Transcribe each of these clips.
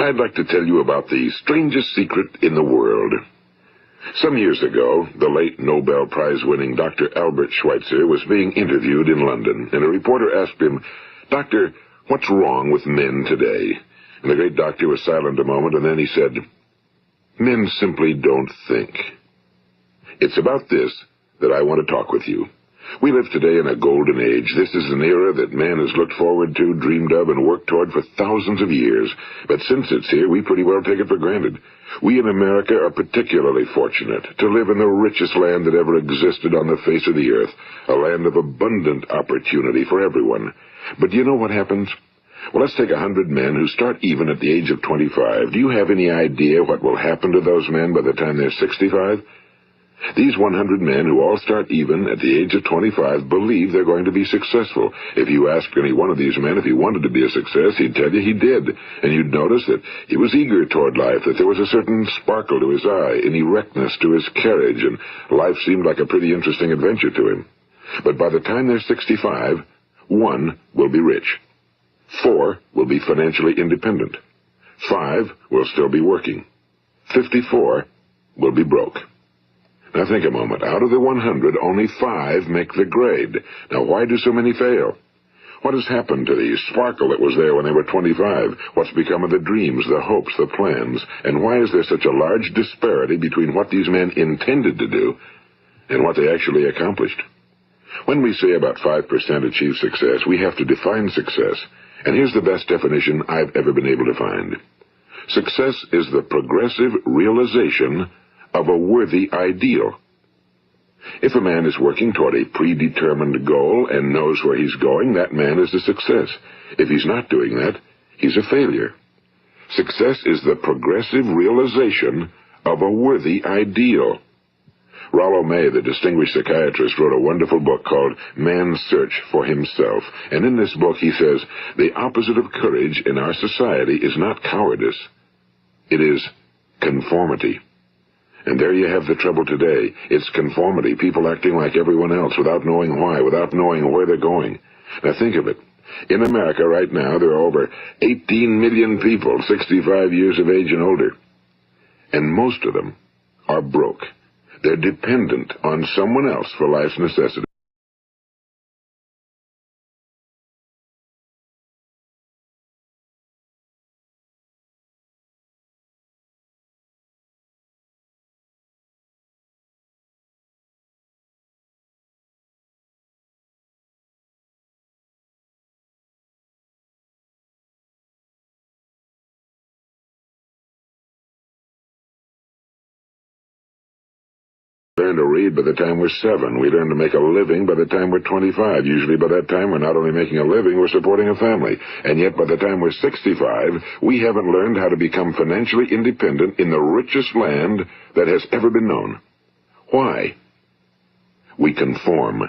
I'd like to tell you about the strangest secret in the world. Some years ago, the late Nobel Prize-winning Dr. Albert Schweitzer was being interviewed in London, and a reporter asked him, "Doctor, what's wrong with men today?" And the great doctor was silent a moment, and then he said, "Men simply don't think." It's about this that I want to talk with you. We live today in a golden age. This is an era that man has looked forward to, dreamed of, and worked toward for thousands of years. But since it's here, we pretty well take it for granted. We in America are particularly fortunate to live in the richest land that ever existed on the face of the earth, a land of abundant opportunity for everyone. But do you know what happens? Well, let's take 100 men who start even at the age of 25. Do you have any idea what will happen to those men by the time they're 65? These 100 men who all start even at the age of 25 believe they're going to be successful. If you asked any one of these men if he wanted to be a success, he'd tell you he did. And you'd notice that he was eager toward life, that there was a certain sparkle to his eye, an erectness to his carriage, and life seemed like a pretty interesting adventure to him. But by the time they're 65, 1 will be rich. 4 will be financially independent. 5 will still be working. 54 will be broke. Now think a moment. Out of the 100, only 5 make the grade. Now why do so many fail? What has happened to the sparkle that was there when they were 25? What's become of the dreams, the hopes, the plans? And why is there such a large disparity between what these men intended to do and what they actually accomplished? When we say about 5% achieve success, we have to define success. And here's the best definition I've ever been able to find. Success is the progressive realization of a worthy ideal. If a man is working toward a predetermined goal and knows where he's going, that man is a success. If he's not doing that, he's a failure. Success is the progressive realization of a worthy ideal. Rollo May, the distinguished psychiatrist, wrote a wonderful book called Man's Search for Himself. And in this book he says, the opposite of courage in our society is not cowardice. It is conformity. And there you have the trouble today. It's conformity, people acting like everyone else without knowing why, without knowing where they're going. Now think of it. In America right now, there are over 18 million people 65 years of age and older. And most of them are broke. They're dependent on someone else for life's necessities. We learn to read by the time we're 7. We learn to make a living by the time we're 25. Usually by that time we're not only making a living, we're supporting a family. And yet by the time we're 65, we haven't learned how to become financially independent in the richest land that has ever been known. Why? We conform.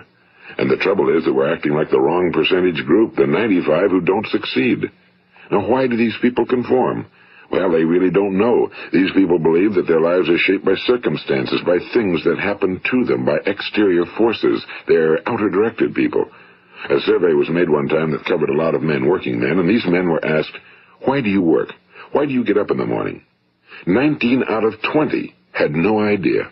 And the trouble is that we're acting like the wrong percentage group, the 95 who don't succeed. Now why do these people conform? Well, they really don't know. These people believe that their lives are shaped by circumstances, by things that happen to them, by exterior forces. They're outer-directed people. A survey was made one time that covered a lot of men, working men, and these men were asked, why do you work? Why do you get up in the morning? 19 out of 20 had no idea.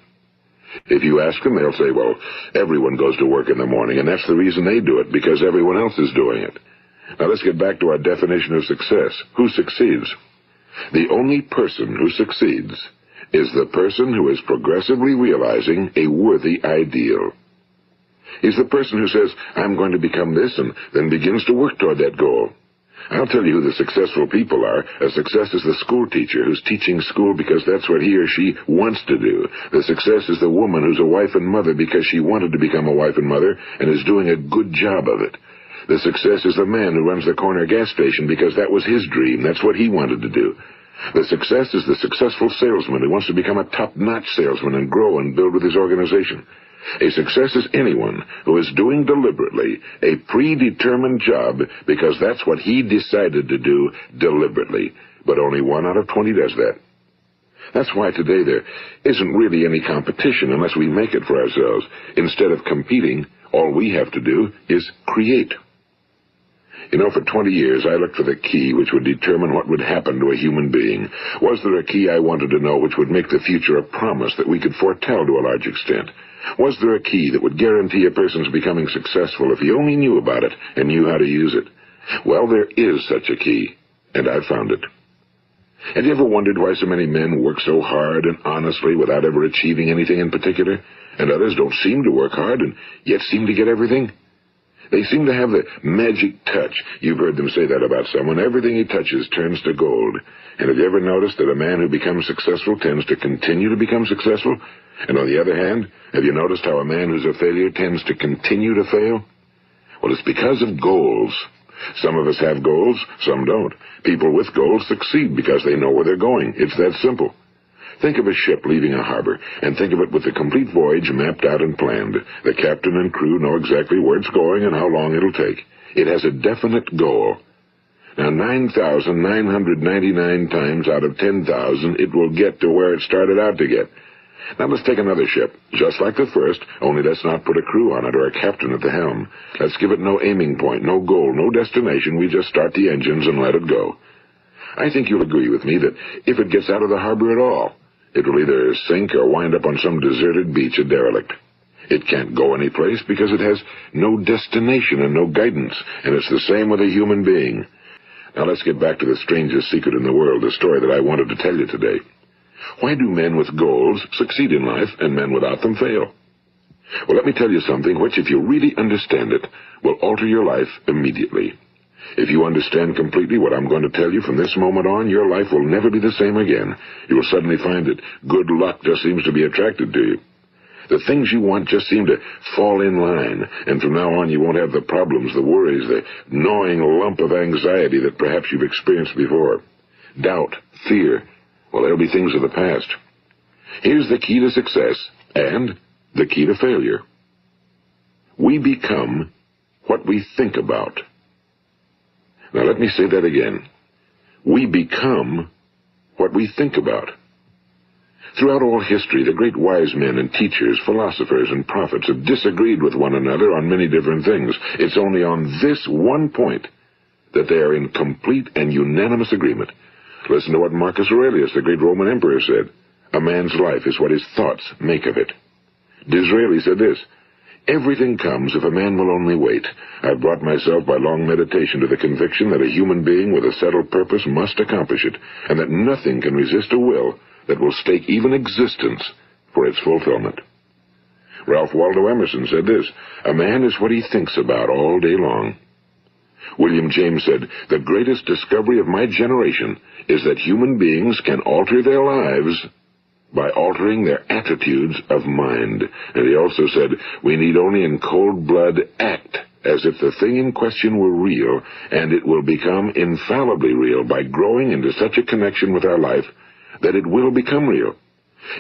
If you ask them, they'll say, well, everyone goes to work in the morning, and that's the reason they do it, because everyone else is doing it. Now let's get back to our definition of success. Who succeeds? The only person who succeeds is the person who is progressively realizing a worthy ideal. He's the person who says, I'm going to become this, and then begins to work toward that goal. I'll tell you who the successful people are. A success is the school teacher who's teaching school because that's what he or she wants to do. The success is the woman who's a wife and mother because she wanted to become a wife and mother and is doing a good job of it. The success is the man who runs the corner gas station because that was his dream. That's what he wanted to do. The success is the successful salesman who wants to become a top-notch salesman and grow and build with his organization. A success is anyone who is doing deliberately a predetermined job because that's what he decided to do deliberately. But only 1 out of 20 does that. That's why today there isn't really any competition unless we make it for ourselves. Instead of competing, all we have to do is create. You know, for 20 years I looked for the key which would determine what would happen to a human being. Was there a key I wanted to know which would make the future a promise that we could foretell to a large extent? Was there a key that would guarantee a person's becoming successful if he only knew about it and knew how to use it? Well, there is such a key, and I've found it. Have you ever wondered why so many men work so hard and honestly without ever achieving anything in particular, and others don't seem to work hard and yet seem to get everything? They seem to have the magic touch. You've heard them say that about someone. Everything he touches turns to gold. And have you ever noticed that a man who becomes successful tends to continue to become successful? And on the other hand, have you noticed how a man who's a failure tends to continue to fail? Well, it's because of goals. Some of us have goals, some don't. People with goals succeed because they know where they're going. It's that simple. Think of a ship leaving a harbor, and think of it with the complete voyage mapped out and planned. The captain and crew know exactly where it's going and how long it'll take. It has a definite goal. Now, 9,999 times out of 10,000, it will get to where it started out to get. Now, let's take another ship, just like the first, only let's not put a crew on it or a captain at the helm. Let's give it no aiming point, no goal, no destination. We just start the engines and let it go. I think you'll agree with me that if it gets out of the harbor at all, it will either sink or wind up on some deserted beach, a derelict. It can't go anyplace because it has no destination and no guidance, and it's the same with a human being. Now let's get back to the strangest secret in the world, the story that I wanted to tell you today. Why do men with goals succeed in life and men without them fail? Well, let me tell you something which, if you really understand it, will alter your life immediately. If you understand completely what I'm going to tell you from this moment on, your life will never be the same again. You will suddenly find that good luck just seems to be attracted to you. The things you want just seem to fall in line, and from now on you won't have the problems, the worries, the gnawing lump of anxiety that perhaps you've experienced before. Doubt, fear, well, they'll be things of the past. Here's the key to success and the key to failure. We become what we think about. Now let me say that again. We become what we think about. Throughout all history, the great wise men and teachers, philosophers and prophets have disagreed with one another on many different things. It's only on this one point that they are in complete and unanimous agreement. Listen to what Marcus Aurelius, the great Roman emperor, said. A man's life is what his thoughts make of it. Disraeli said this. Everything comes if a man will only wait. I've brought myself by long meditation to the conviction that a human being with a settled purpose must accomplish it, and that nothing can resist a will that will stake even existence for its fulfillment. Ralph Waldo Emerson said this, a man is what he thinks about all day long. William James said, the greatest discovery of my generation is that human beings can alter their lives by altering their attitudes of mind. And he also said, we need only in cold blood act as if the thing in question were real, and it will become infallibly real by growing into such a connection with our life that it will become real.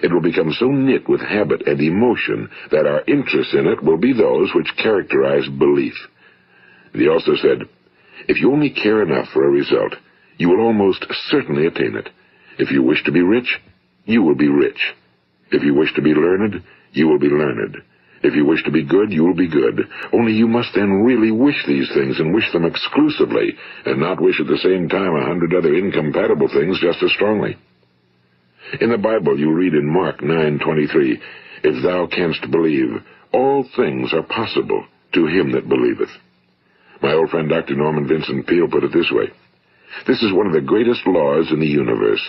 It will become so knit with habit and emotion that our interest in it will be those which characterize belief. And he also said, if you only care enough for a result, you will almost certainly attain it. If you wish to be rich, you will be rich. If you wish to be learned, you will be learned. If you wish to be good, you will be good. Only you must then really wish these things and wish them exclusively, and not wish at the same time 100 other incompatible things just as strongly. In the Bible, you read in Mark 9:23, if thou canst believe, all things are possible to him that believeth. My old friend Dr. Norman Vincent Peale put it this way. This is one of the greatest laws in the universe.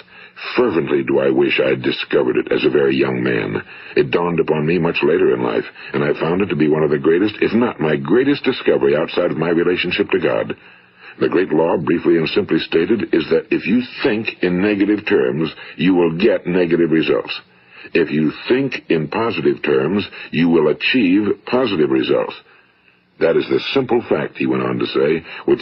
Fervently do I wish I had discovered it as a very young man. It dawned upon me much later in life, and I found it to be one of the greatest, if not my greatest discovery outside of my relationship to God. The great law, briefly and simply stated, is that if you think in negative terms, you will get negative results. If you think in positive terms, you will achieve positive results. That is the simple fact, he went on to say, which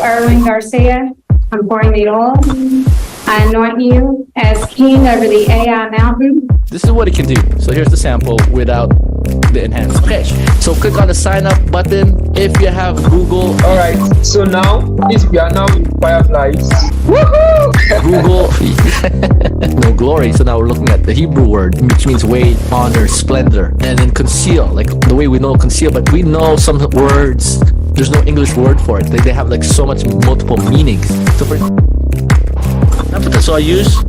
Erwin Garcia, I'm pouring the oil. I anoint you as king over the AI mountain. This is what it can do. So here's the sample without the enhanced. Okay, so click on the sign up button if you have Google. All right. So now, if we are now in Fireflies, woohoo! Google no glory. So now we're looking at the Hebrew word, which means weight, honor, splendor, and then conceal, like the way we know conceal, but we know some words. There's no English word for it. They have like so much multiple meanings. So I used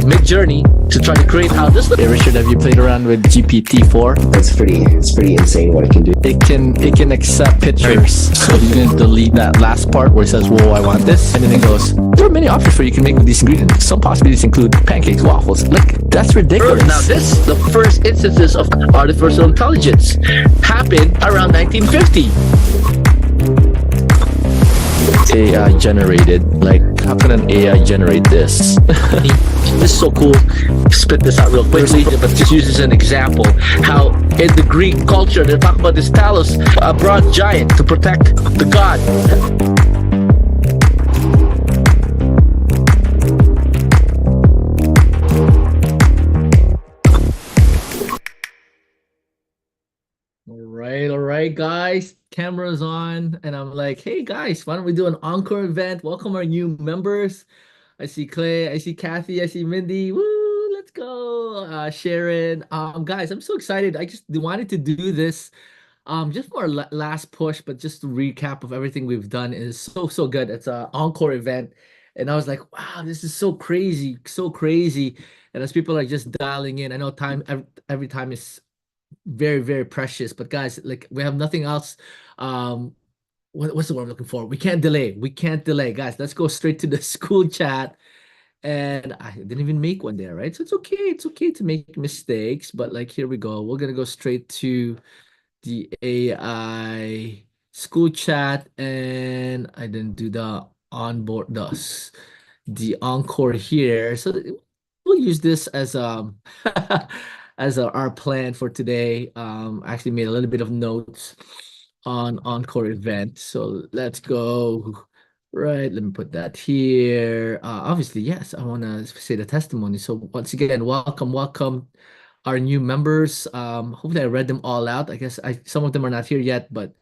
Mid Journey to try to create how this looks. Hey, Richard, have you played around with GPT-4? It's pretty insane what it can do. It can accept pictures. So you can delete that last part where it says, "Whoa, I want this," and then it goes, "There are many options for you can make with these ingredients. Some possibilities include pancakes, waffles." Like that's ridiculous. Now the first instances of artificial intelligence happened around 1950. AI generated. Like, how can an AI generate this? This is so cool. Spit this out real quickly, but just use as an example how in the Greek culture they talk about this Talos, a bronze giant to protect the god. All right, guys. Camera's on, and I'm like, hey guys, why don't we do an encore event? Welcome our new members. I see Clay, I see Kathy, I see Mindy. Woo, let's go. Sharon. Guys, I'm so excited. I just wanted to do this just for our last push, but just to recap of everything we've done. It is so good. It's an encore event. And I was like, wow, this is so crazy, so crazy. And as people are just dialing in, I know time every time is very precious, but guys, like we have nothing else. What's the word I'm looking for? We can't delay, guys. Let's go straight to the school chat. And I didn't even make one there, right? So it's okay to make mistakes, but like here we go. We're gonna go straight to the AI school chat, and I didn't do the onboard the encore here. So we'll use this as as our plan for today. I actually made a little bit of notes on encore event. So let's go. Right, let me put that here. Obviously, yes, I want to say the testimony. So once again, welcome our new members. Hopefully I read them all out. I guess some of them are not here yet, but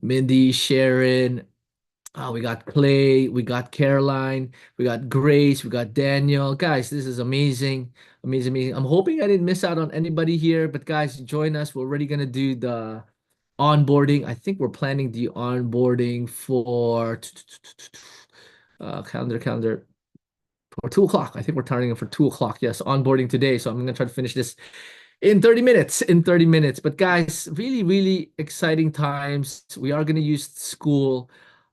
Mindy, Sharon, we got Clay, we got Caroline, we got Grace, we got Daniel. Guys, this is amazing. Amazing. I'm hoping I didn't miss out on anybody here, but guys, join us. We're already gonna do the onboarding. I think we're planning the onboarding for calendar for 2 o'clock. I think we're targeting it for 2 o'clock. Yes, onboarding today. So I'm gonna try to finish this in 30 minutes. But guys, really exciting times. We are gonna use school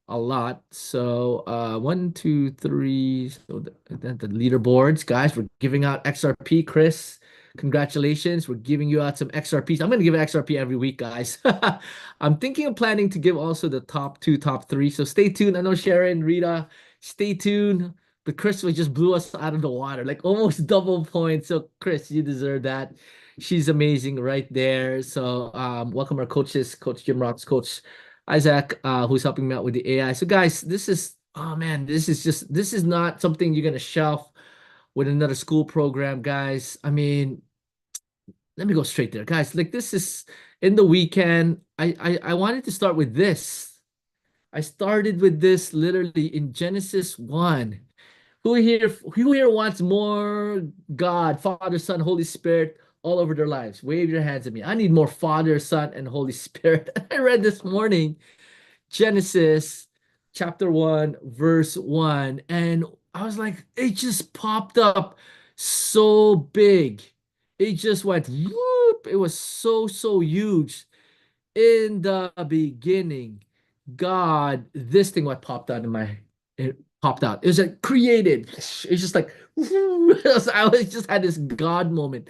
a lot. So 1, 2, 3. So the leaderboards, guys, we're giving out XRP. Chris, congratulations. We're giving you out some XRPs. I'm gonna give XRP every week, guys. I'm thinking of planning to give also the top 2, top 3. So stay tuned. I know Sharon, Rita, stay tuned. But Chris just blew us out of the water, like almost double points. So Chris, you deserve that. She's amazing right there. So welcome our coaches, Coach Jim Rock's Coach Isaac, who's helping me out with the AI. So guys, this is, oh man, this is not something you're gonna shelf with another school program, guys. I mean, let me go straight there, guys. Like this is in the weekend. I wanted to start with this. I started with this literally in Genesis 1. Who here wants more God, Father, Son, Holy Spirit all over their lives? Wave your hands at me. I need more Father, Son, and Holy Spirit. I read this morning Genesis chapter 1, verse 1, and I was like, it just popped up so big. It just went whoop. It was so huge. In the beginning, God, this thing what popped out in my it popped out. It was like created. It's just like I was just had this God moment.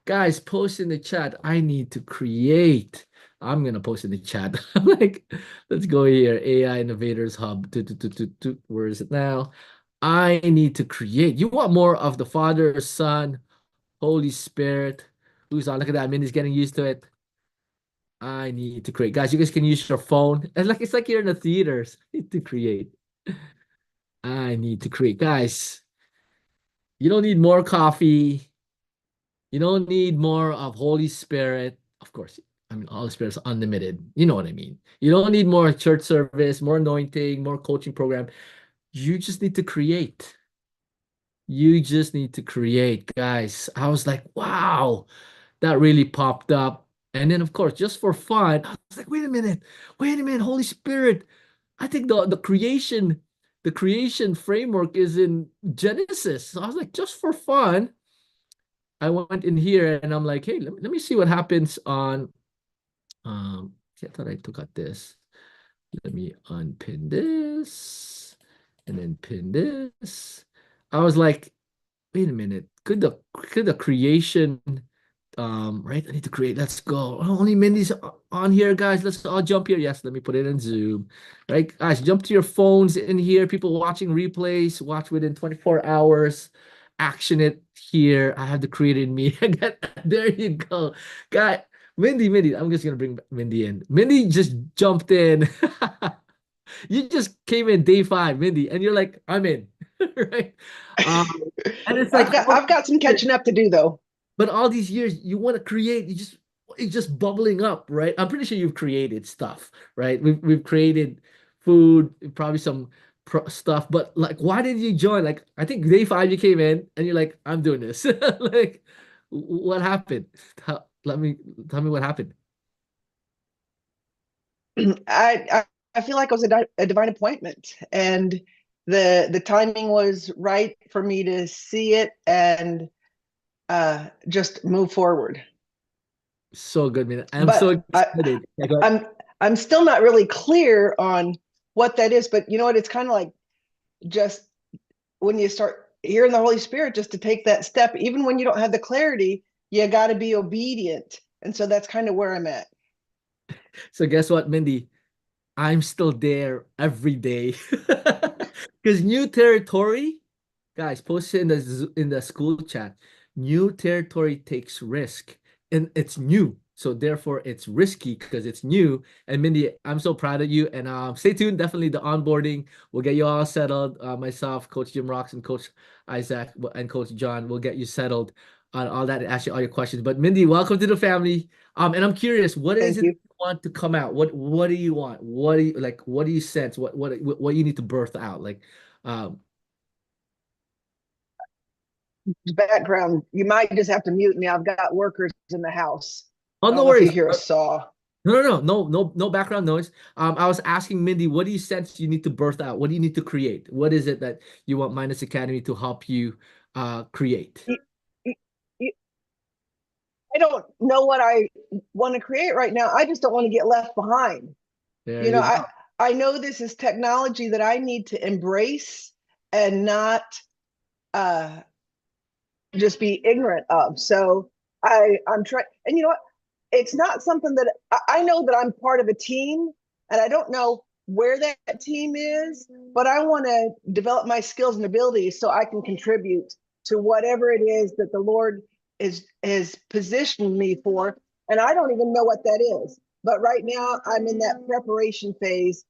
Guys, post in the chat. I need to create. I'm gonna post in the chat. I'm like, let's go here. AI Innovators Hub. Where is it now? I need to create. You want more of the Father, Son, Holy Spirit. Who's on? Look at that. Minnie's getting used to it. I need to create. Guys, you guys can use your phone. And like it's like you're in the theaters. I need to create. I need to create. Guys, you don't need more coffee. You don't need more of Holy Spirit. Of course, I mean, Holy Spirit is unlimited. You know what I mean. You don't need more church service, more anointing, more coaching program. You just need to create. You just need to create, guys. I was like, wow, that really popped up. And then, of course, just for fun, I was like, wait a minute, Holy Spirit. I think the creation framework is in Genesis. So I was like, just for fun, I went in here and I'm like, hey, let me see what happens on I thought I took out this. Let me unpin this and then pin this. I was like, wait a minute, could the creation right? I need to create. Let's go. Oh, only Mindy's on here, guys. Let's all jump here. Yes, let me put it in Zoom. Right, guys, jump to your phones in here. People watching replays, watch within 24 hours. Action it here. I have the created me. There you go. Guy, Mindy, I'm just gonna bring Mindy in. Mindy just jumped in. You just came in day 5, Mindy, and you're like, I'm in. Right? Um, and it's like I've got some catching up to do though. but all these years you want to create, it's just bubbling up, right? I'm pretty sure you've created stuff, right? We've created food, probably some stuff, but like, why did you join? Like, I think day 5 you came in and you're like, I'm doing this. Like, what happened? Let me tell me what happened. I feel like it was a divine appointment, and the timing was right for me to see it and just move forward. So good, man. I'm so excited. I'm still not really clear on what that is, but you know what? It's kind of like just when you start hearing the Holy Spirit, just to take that step, even when you don't have the clarity, you got to be obedient. And so that's kind of where I'm at. So guess what, Mindy? I'm still there every day. Because new territory, guys, post it in the school chat. New territory takes risk, and it's new, so therefore it's risky because it's new. And Mindy, I'm so proud of you. And stay tuned. Definitely the onboarding. We'll get you all settled. Myself, Coach Jim Rocks, and Coach Isaac and Coach John will get you settled on all that and ask you all your questions. But Mindy, welcome to the family. And I'm curious, what is Thank it you. want to come out? What do you want? What do you like? What do you sense? What you need to birth out? Like, um, Background, you might just have to mute me. I've got workers in the house. oh, I no don't know if you worries. hear a saw. No background noise. I was asking Mindy, what do you sense you need to birth out? What do you need to create? What is it that you want Minus Academy to help you create? I don't know what I want to create right now. I just don't want to get left behind. There You know, you go. I know this is technology that I need to embrace and not just be ignorant of. So I'm trying, and you know what? It's not something that I know that I'm part of a team, and I don't know where that team is, but I want to develop my skills and abilities so I can contribute to whatever it is that the Lord is positioned me for. And I don't even know what that is. But right now I'm in that preparation phase.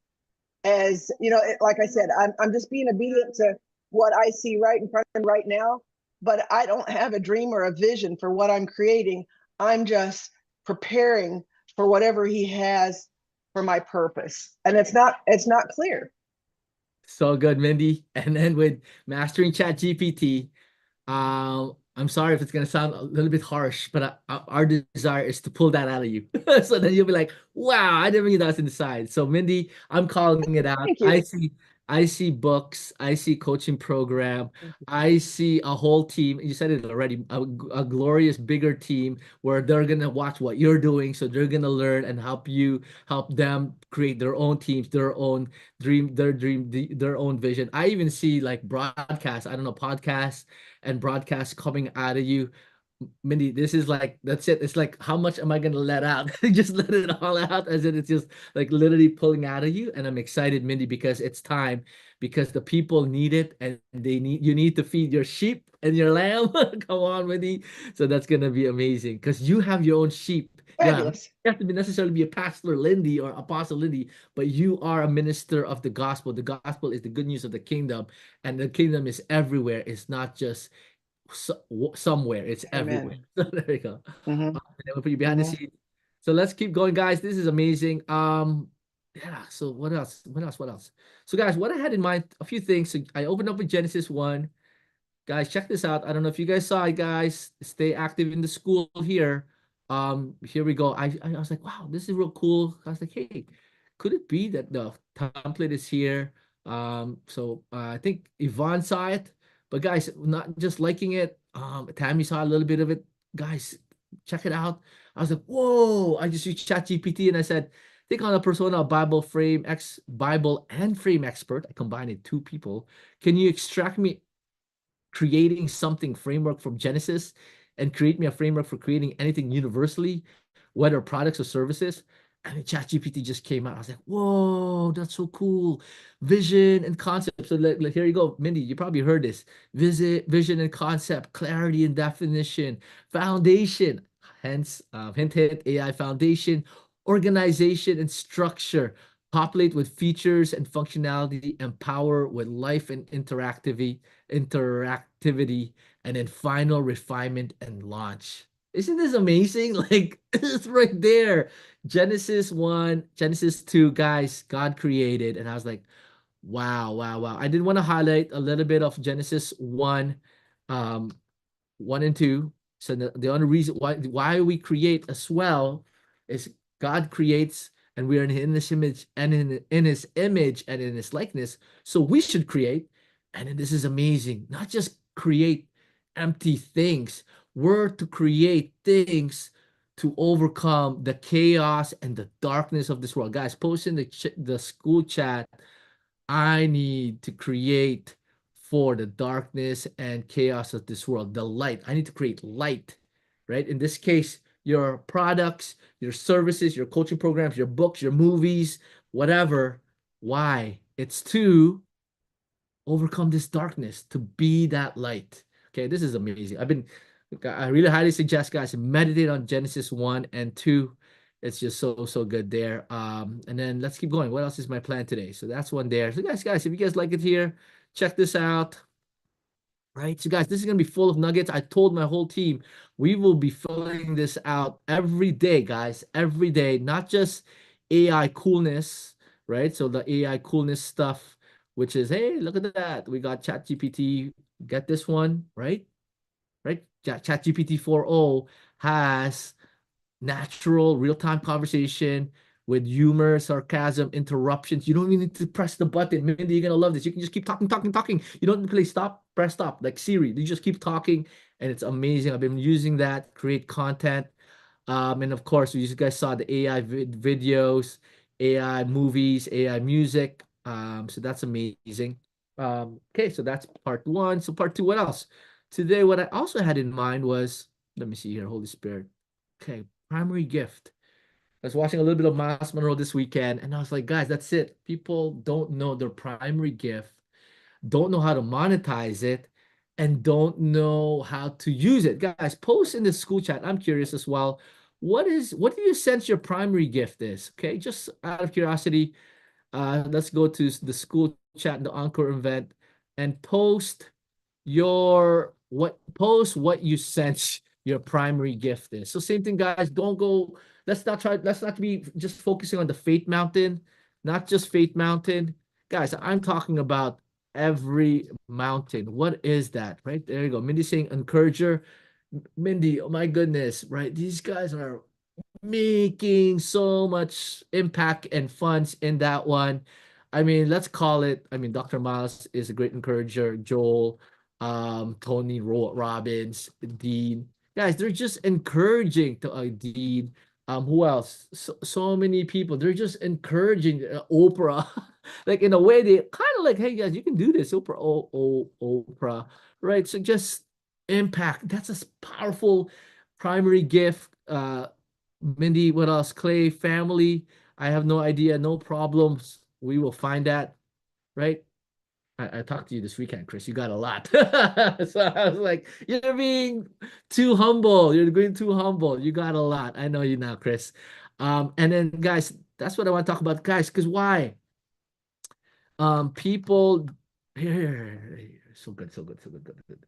As you know, like I said, I'm just being obedient to what I see right in front of me right now, but I don't have a dream or a vision for what I'm creating. I'm just preparing for whatever he has for my purpose. And it's not clear. So good, Mindy. And then with mastering Chat GPT, I'm sorry if it's gonna sound a little bit harsh, but our desire is to pull that out of you. So then you'll be like, "Wow, I didn't think that's inside." So Mindy, I'm calling it out. Thank you. I see books, I see coaching program, I see a whole team. You said it already, a glorious bigger team where they're gonna watch what you're doing, so they're gonna learn and help them create their own teams, their own their own vision. I even see like broadcasts, I don't know, podcasts and broadcasts coming out of you. Mindy, this is like, that's it. It's like, how much am I gonna let out? Just let it all out, as in it's just like literally pulling out of you. And I'm excited, Mindy, because it's time, because the people need it, and you need to feed your sheep and your lamb. Come on, Mindy. So that's gonna be amazing because you have your own sheep Fabulous. You have to be necessarily be a pastor Lindy or apostle Lindy, but you are a minister of the gospel. The gospel is the good news of the kingdom, and the kingdom is everywhere. It's not just somewhere, it's everywhere. Amen. So there you go. Mhm. And then we'll put you behind the Mhm. scenes. So let's keep going, guys. This is amazing. Yeah, so what else? What else? What else? So guys, what I had in mind, a few things. So I opened up with Genesis 1. Guys, check this out. I don't know if you guys saw it, guys. Stay active in the school here. Here we go. I was like, wow, this is real cool. I was like, hey, could it be that the template is here? So I think Yvonne saw it, but guys, not just liking it. Tammy saw a little bit of it. Guys, check it out. I was like, whoa! I just used ChatGPT and I said, think on a persona, Bible and frame expert. I combined it, two people. Can you extract me creating something framework from Genesis and create me a framework for creating anything universally, whether products or services? And then ChatGPT just came out. I was like, whoa, that's so cool. Vision and concept. So here you go, Mindy, you probably heard this. Vision and concept, clarity and definition, foundation, hence, hint, hint, AI foundation, organization and structure, populate with features and functionality, empower with life and interactivity, and then final refinement and launch. Isn't this amazing? Like, it's right there. Genesis 1, Genesis 2, guys, God created. And I was like, wow, wow, wow. I did want to highlight a little bit of Genesis 1, um, 1 and 2. So the only reason why we create as well is God creates and we are in his image and in his image and in his likeness. So we should create. And then this is amazing. Not just create empty things. We're to create things to overcome the chaos and the darkness of this world. Guys, post in the school chat. I need to create for the darkness and chaos of this world, the light. I need to create light, right? In this case, your products, your services, your coaching programs, your books, your movies, whatever. Why? It's to overcome this darkness, to be that light. Okay, this is amazing. I really highly suggest guys meditate on Genesis 1 and 2. It's just so good there. And then let's keep going. What else is my plan today? So that's one there. So guys, if you guys like it here, check this out. Right. So guys, this is gonna be full of nuggets. I told my whole team we will be filling this out every day, guys, every day, not just AI coolness, right? So the AI coolness stuff, which is, hey, look at that. We got ChatGPT. Get this one, right? Right? ChatGPT 4.0 has natural real-time conversation with humor, sarcasm, interruptions. You don't even need to press the button. Mindy, you're gonna love this. You can just keep talking, talking, talking. You don't play stop, press stop, like Siri. You just keep talking, and it's amazing. I've been using that, create content. And of course, you guys saw the AI videos, AI movies, AI music. So that's amazing. Okay, so that's part one. So part two, what else? Today, what I also had in mind was, let me see here, Holy Spirit. Okay, primary gift. I was watching a little bit of Miles Monroe this weekend, and I was like, guys, that's it. People don't know their primary gift, don't know how to monetize it, and don't know how to use it. Guys, post in the school chat. I'm curious as well. What do you sense your primary gift is? Okay, just out of curiosity, let's go to the school chat in the Encore event and post what you sense your primary gift is. So same thing, guys. Don't go. Let's not be just focusing on the faith mountain, not just faith mountain. Guys, I'm talking about every mountain. What is that? Right there you go. Mindy saying encourager. Mindy, oh my goodness, right? These guys are making so much impact and funds in that one. I mean, let's call it. I mean, Dr. Miles is a great encourager. Joel, Tony Robbins, Dean, guys, they're just encouraging to Dean. Who else? So many people. They're just encouraging Oprah, like in a way they kind of like, hey guys, you can do this, Oprah, Oprah, right? So just impact. That's a powerful primary gift. Mindy, what else? Clay, family. I have no idea, no problems. We will find that, right? I talked to you this weekend, Chris. You got a lot. So I was like, you're being too humble. You're going too humble. You got a lot. I know you now, Chris. And then guys, that's what I want to talk about, guys, because why? People here, so good, so good, so good, good, good.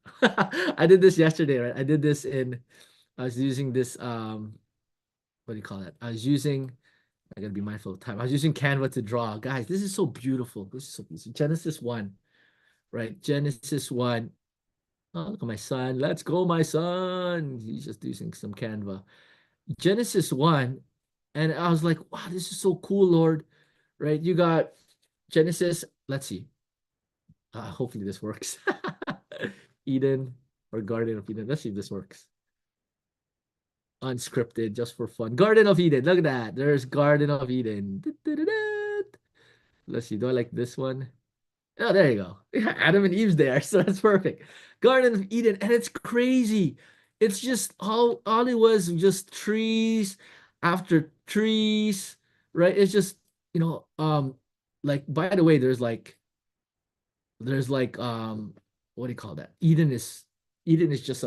I did this yesterday, right? I did this I was using this what do you call it? I gotta be mindful of time. I was using Canva to draw. Guys, this is so beautiful. This is so beautiful. Genesis 1, right? Genesis 1. Oh, look at my son. Let's go, my son. He's just using some Canva. Genesis 1. And I was like, wow, this is so cool, Lord. Right? You got Genesis. Let's see. Hopefully this works. Eden or Garden of Eden. Let's see if this works. Unscripted, just for fun. Garden of Eden. Look at that. There's Garden of Eden. Let's see. Do I like this one? Oh, there you go. Adam and Eve's there, so that's perfect. Garden of Eden, and it's crazy. It's just all it was just trees after trees, right? It's just, like by the way, there's like what do you call that? Eden is just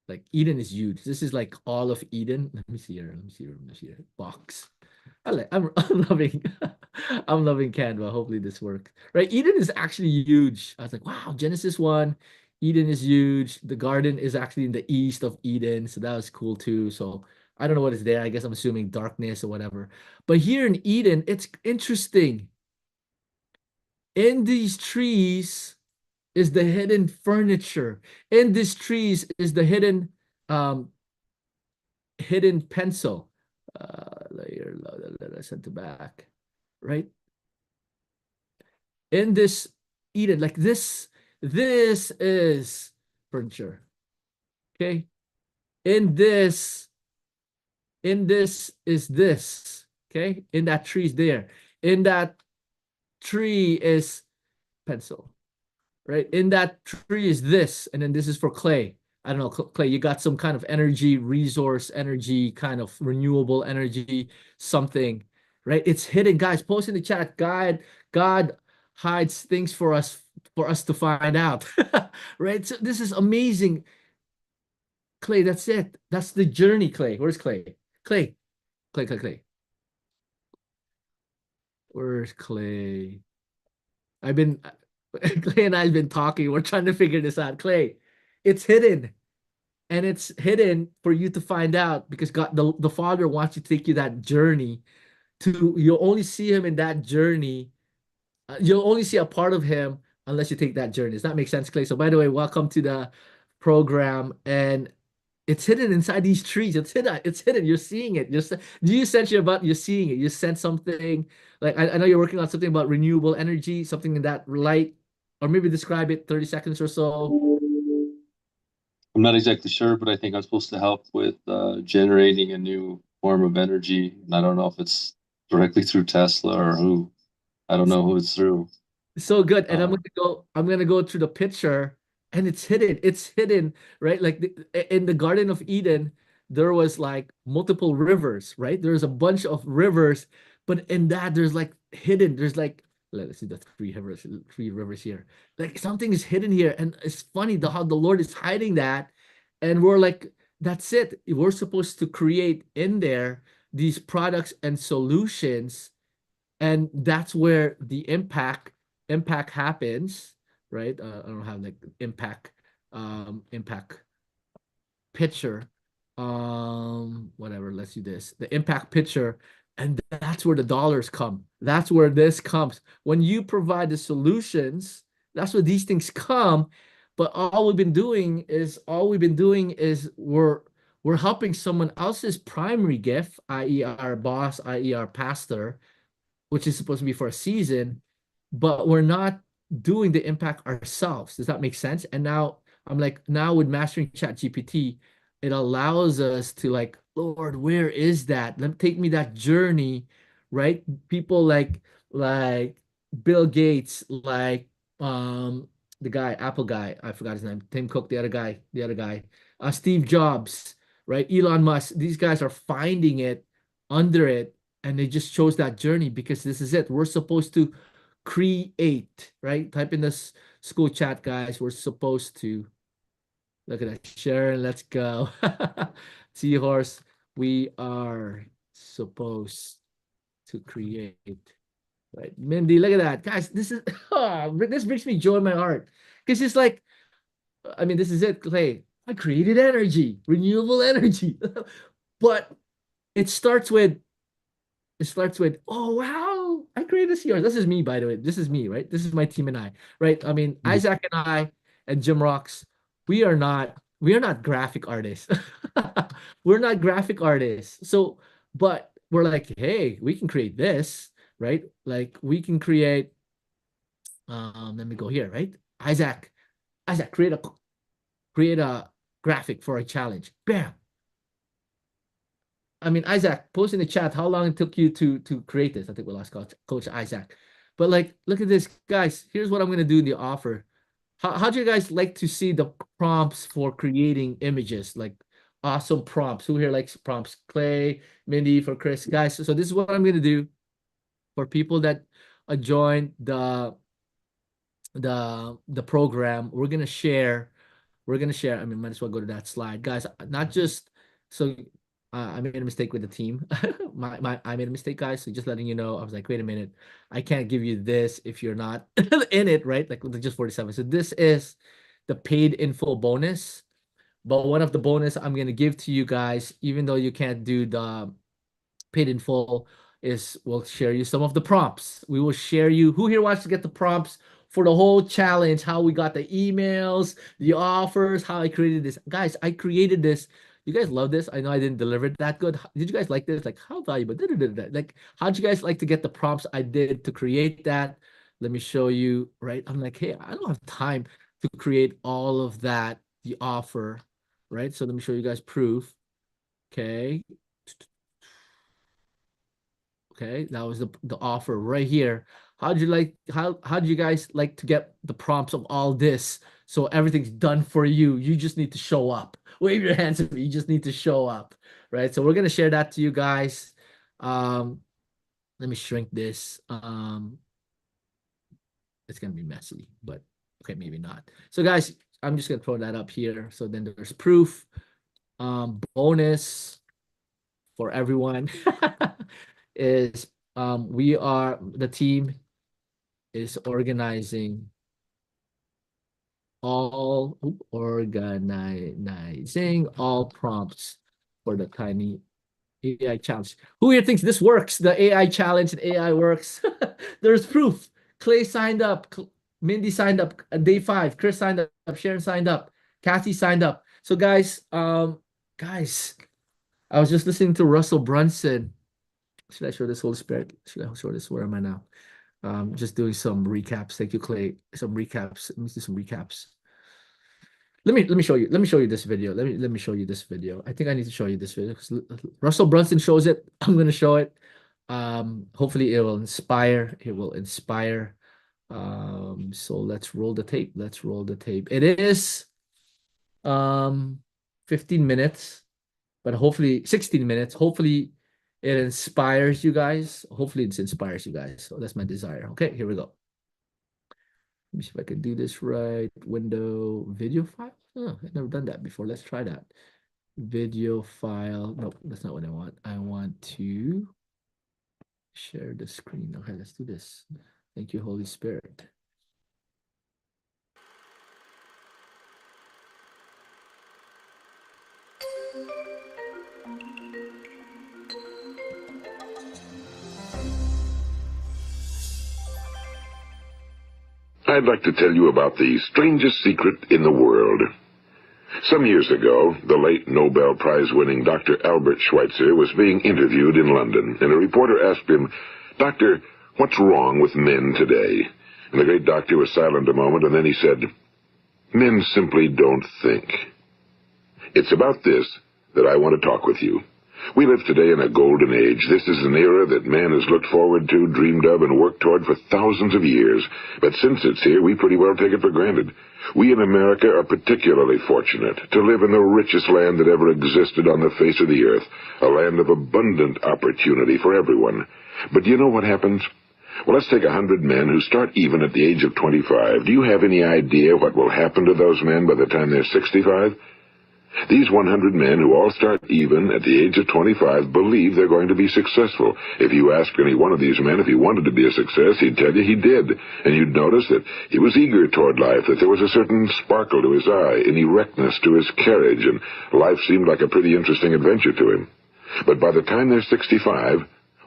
like Eden is huge. This is like all of Eden. Let me see here. Let me see here. Let me see here. Box. I'm loving I'm loving Canva. Hopefully this works. Right? Eden is actually huge. I was like, wow, Genesis 1, Eden is huge. The garden is actually in the east of Eden. So that was cool too. So I don't know what is there. I guess I'm assuming darkness or whatever. But here in Eden, it's interesting. In these trees is the hidden furniture. In these trees is the hidden pencil. Layer, send to back, right? In this Eden, like this is furniture. Okay. In this is this. Okay. In that tree is there. In that tree is pencil. Right? In that tree is this, and then this is for clay. I don't know, Clay, you got some kind of energy, resource, energy, kind of renewable energy, something, right? It's hidden, guys. Post in the chat. God hides things for us to find out, right? So this is amazing. Clay, that's it. That's the journey, Clay. Where's Clay? Clay. Where's Clay? Clay and I have been talking. We're trying to figure this out. Clay, it's hidden. And it's hidden for you to find out because God, the Father wants to take you that journey you'll only see him in that journey. You'll only see a part of him unless you take that journey. Does that make sense, Clay? So by the way, welcome to the program. And it's hidden inside these trees. It's hidden. You're seeing it. Do you sense you're seeing it? You sense something like I know you're working on something about renewable energy, something in that light, or maybe describe it 30 seconds or so. I'm not exactly sure, but I think I'm supposed to help with generating a new form of energy. And I don't know if it's directly through Tesla or who. I don't know who it's through. So good. And I'm gonna go through the picture, and it's hidden. It's hidden, right? Like in the Garden of Eden, there was like multiple rivers, right? There's a bunch of rivers, but in that there's like hidden. There's like, let's see the three rivers here. Like something is hidden here, and it's funny how the Lord is hiding that, and we're like, that's it. We're supposed to create in there these products and solutions, and that's where the impact happens, right? I don't have like impact picture, whatever. Let's do this. The impact picture. And that's where the dollars come. That's where this comes. When you provide the solutions, that's where these things come. But all we've been doing is we're helping someone else's primary gift, i.e. our boss, i.e. our pastor, which is supposed to be for a season, but we're not doing the impact ourselves. Does that make sense? And now I'm like, now with mastering ChatGPT, it allows us to like, Lord, where is that? Take me that journey, right? People like Bill Gates, like the guy, Apple guy, I forgot his name, Tim Cook, the other guy, Steve Jobs, right? Elon Musk. These guys are finding it under it, and they just chose that journey because this is it. We're supposed to create, right? Type in this school chat, guys. We're supposed to, look at that. Sharon, let's go. Seahorse, we are supposed to create. Right, Mindy, look at that, guys. This is this brings me joy in my heart because it's like, I mean, this is it, Clay. I created energy, renewable energy, but it starts with oh wow, I created this here. This is me, by the way. This is me, right? This is my team and I, right? I mean, Isaac and I and Jim Rocks, we are not graphic artists. We're not graphic artists. So, but we're like, hey, we can create this, right? Like we can create, let me go here, right? Isaac, create a graphic for a challenge. Bam. I mean, Isaac, post in the chat how long it took you to create this. I think we'll ask Coach Isaac. But like, look at this, guys. Here's what I'm gonna do in the offer. How do you guys like to see the prompts for creating images? Like awesome prompts. Who here likes prompts? Clay, Mindy, for Chris, guys. So this is what I'm gonna do for people that join the program. We're gonna share. I mean, might as well go to that slide, guys. Not just so. I made a mistake with the team. I made a mistake, guys. So just letting you know, I was like, wait a minute, I can't give you this if you're not in it, right? Like just 47. So this is the paid info bonus. But one of the bonus I'm gonna give to you guys, even though you can't do the paid in full, is we'll share you some of the prompts. We will share you who here wants to get the prompts for the whole challenge, how we got the emails, the offers, how I created this. Guys, I created this. You guys love this. I know I didn't deliver it that good. Did you guys like this? Like how valuable? Like how'd you guys like to get the prompts I did to create that? Let me show you, right? I'm like, hey, I don't have time to create all of that, the offer, right? So let me show you guys proof. Okay. Okay, that was the offer right here. How'd you guys like to get the prompts of all this? So everything's done for you. You just need to show up. Wave your hands at me. You just need to show up, right? So we're gonna share that to you guys. Let me shrink this. It's gonna be messy, but okay, maybe not. So guys, I'm just gonna throw that up here. So then there's proof. Bonus for everyone is the team is organizing all prompts for the tiny AI challenge. Who here thinks this works? The AI challenge and AI works. There's proof. Clay signed up. Mindy signed up. Day 5. Chris signed up. Sharon signed up. Kathy signed up. So guys, I was just listening to Russell Brunson. Should I show this Holy Spirit? Should I show this? Where am I now? Just doing some recaps. Thank you, Clay. Some recaps. Let me do some recaps. Let me show you. Let me show you this video. Let me show you this video. I think I need to show you this video because Russell Brunson shows it. I'm gonna show it. Hopefully it will inspire. It will inspire. So let's roll the tape. Let's roll the tape. It is 15 minutes, but hopefully 16 minutes. Hopefully it inspires you guys. Hopefully it inspires you guys. So that's my desire. Okay, here we go. Let me see if I can do this right. Window, video file. Oh, I've never done that before. Let's try that. Video file. Nope, that's not what I want. I want to share the screen. Okay, let's do this. Thank you, Holy Spirit. I'd like to tell you about the strangest secret in the world. Some years ago, the late Nobel Prize-winning Dr. Albert Schweitzer was being interviewed in London, and a reporter asked him, "Doctor, what's wrong with men today?" And the great doctor was silent a moment, and then he said, "Men simply don't think." It's about this that I want to talk with you. We live today in a golden age. This is an era that man has looked forward to, dreamed of, and worked toward for thousands of years. But since it's here, we pretty well take it for granted. We in America are particularly fortunate to live in the richest land that ever existed on the face of the earth, a land of abundant opportunity for everyone. But do you know what happens? Well, let's take 100 men who start even at the age of 25. Do you have any idea what will happen to those men by the time they're 65? These 100 men who all start even at the age of 25 believe they're going to be successful. If you asked any one of these men if he wanted to be a success, he'd tell you he did. And you'd notice that he was eager toward life, that there was a certain sparkle to his eye, an erectness to his carriage, and life seemed like a pretty interesting adventure to him. But by the time they're 65,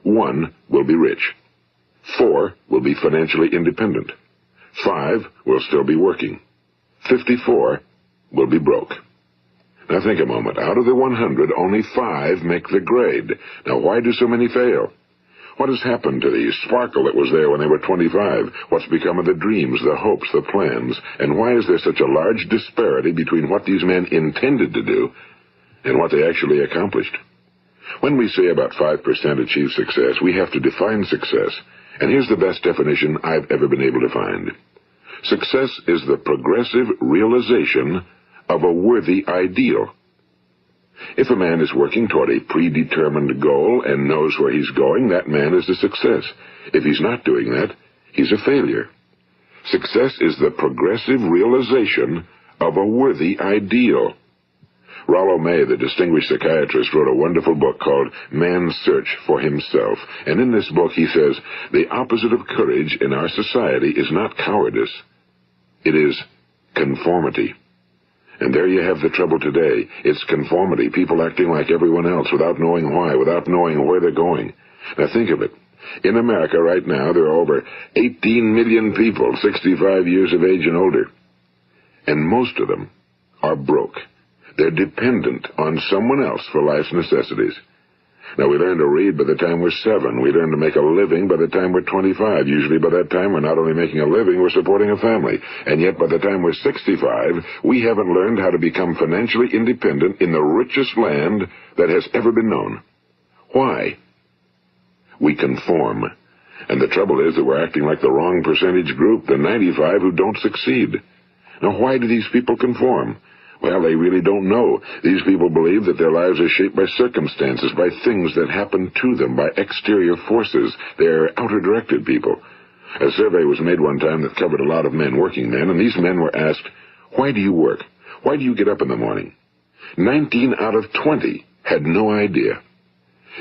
1 will be rich. 4 will be financially independent. 5 will still be working. 54 will be broke. Now think a moment. Out of the 100, only 5 make the grade. Now why do so many fail? What has happened to the sparkle that was there when they were 25? What's become of the dreams, the hopes, the plans? And why is there such a large disparity between what these men intended to do and what they actually accomplished? When we say about 5% achieve success, we have to define success. And here's the best definition I've ever been able to find. Success is the progressive realization of a worthy ideal. If a man is working toward a predetermined goal and knows where he's going, that man is a success. If he's not doing that, he's a failure. Success is the progressive realization of a worthy ideal. Rollo May, the distinguished psychiatrist, wrote a wonderful book called Man's Search for Himself. And in this book he says, the opposite of courage in our society is not cowardice. It is conformity. And there you have the trouble today. It's conformity, people acting like everyone else without knowing why, without knowing where they're going. Now think of it. In America right now, there are over 18 million people 65 years of age and older. And most of them are broke. They're dependent on someone else for life's necessities. Now, we learn to read by the time we're 7. We learn to make a living by the time we're 25. Usually by that time, we're not only making a living, we're supporting a family. And yet, by the time we're 65, we haven't learned how to become financially independent in the richest land that has ever been known. Why? We conform. And the trouble is that we're acting like the wrong percentage group, the 95 who don't succeed. Now, why do these people conform? Well, they really don't know. These people believe that their lives are shaped by circumstances, by things that happen to them, by exterior forces. They're outer-directed people. A survey was made one time that covered a lot of men, working men, and these men were asked, why do you work? Why do you get up in the morning? 19 out of 20 had no idea.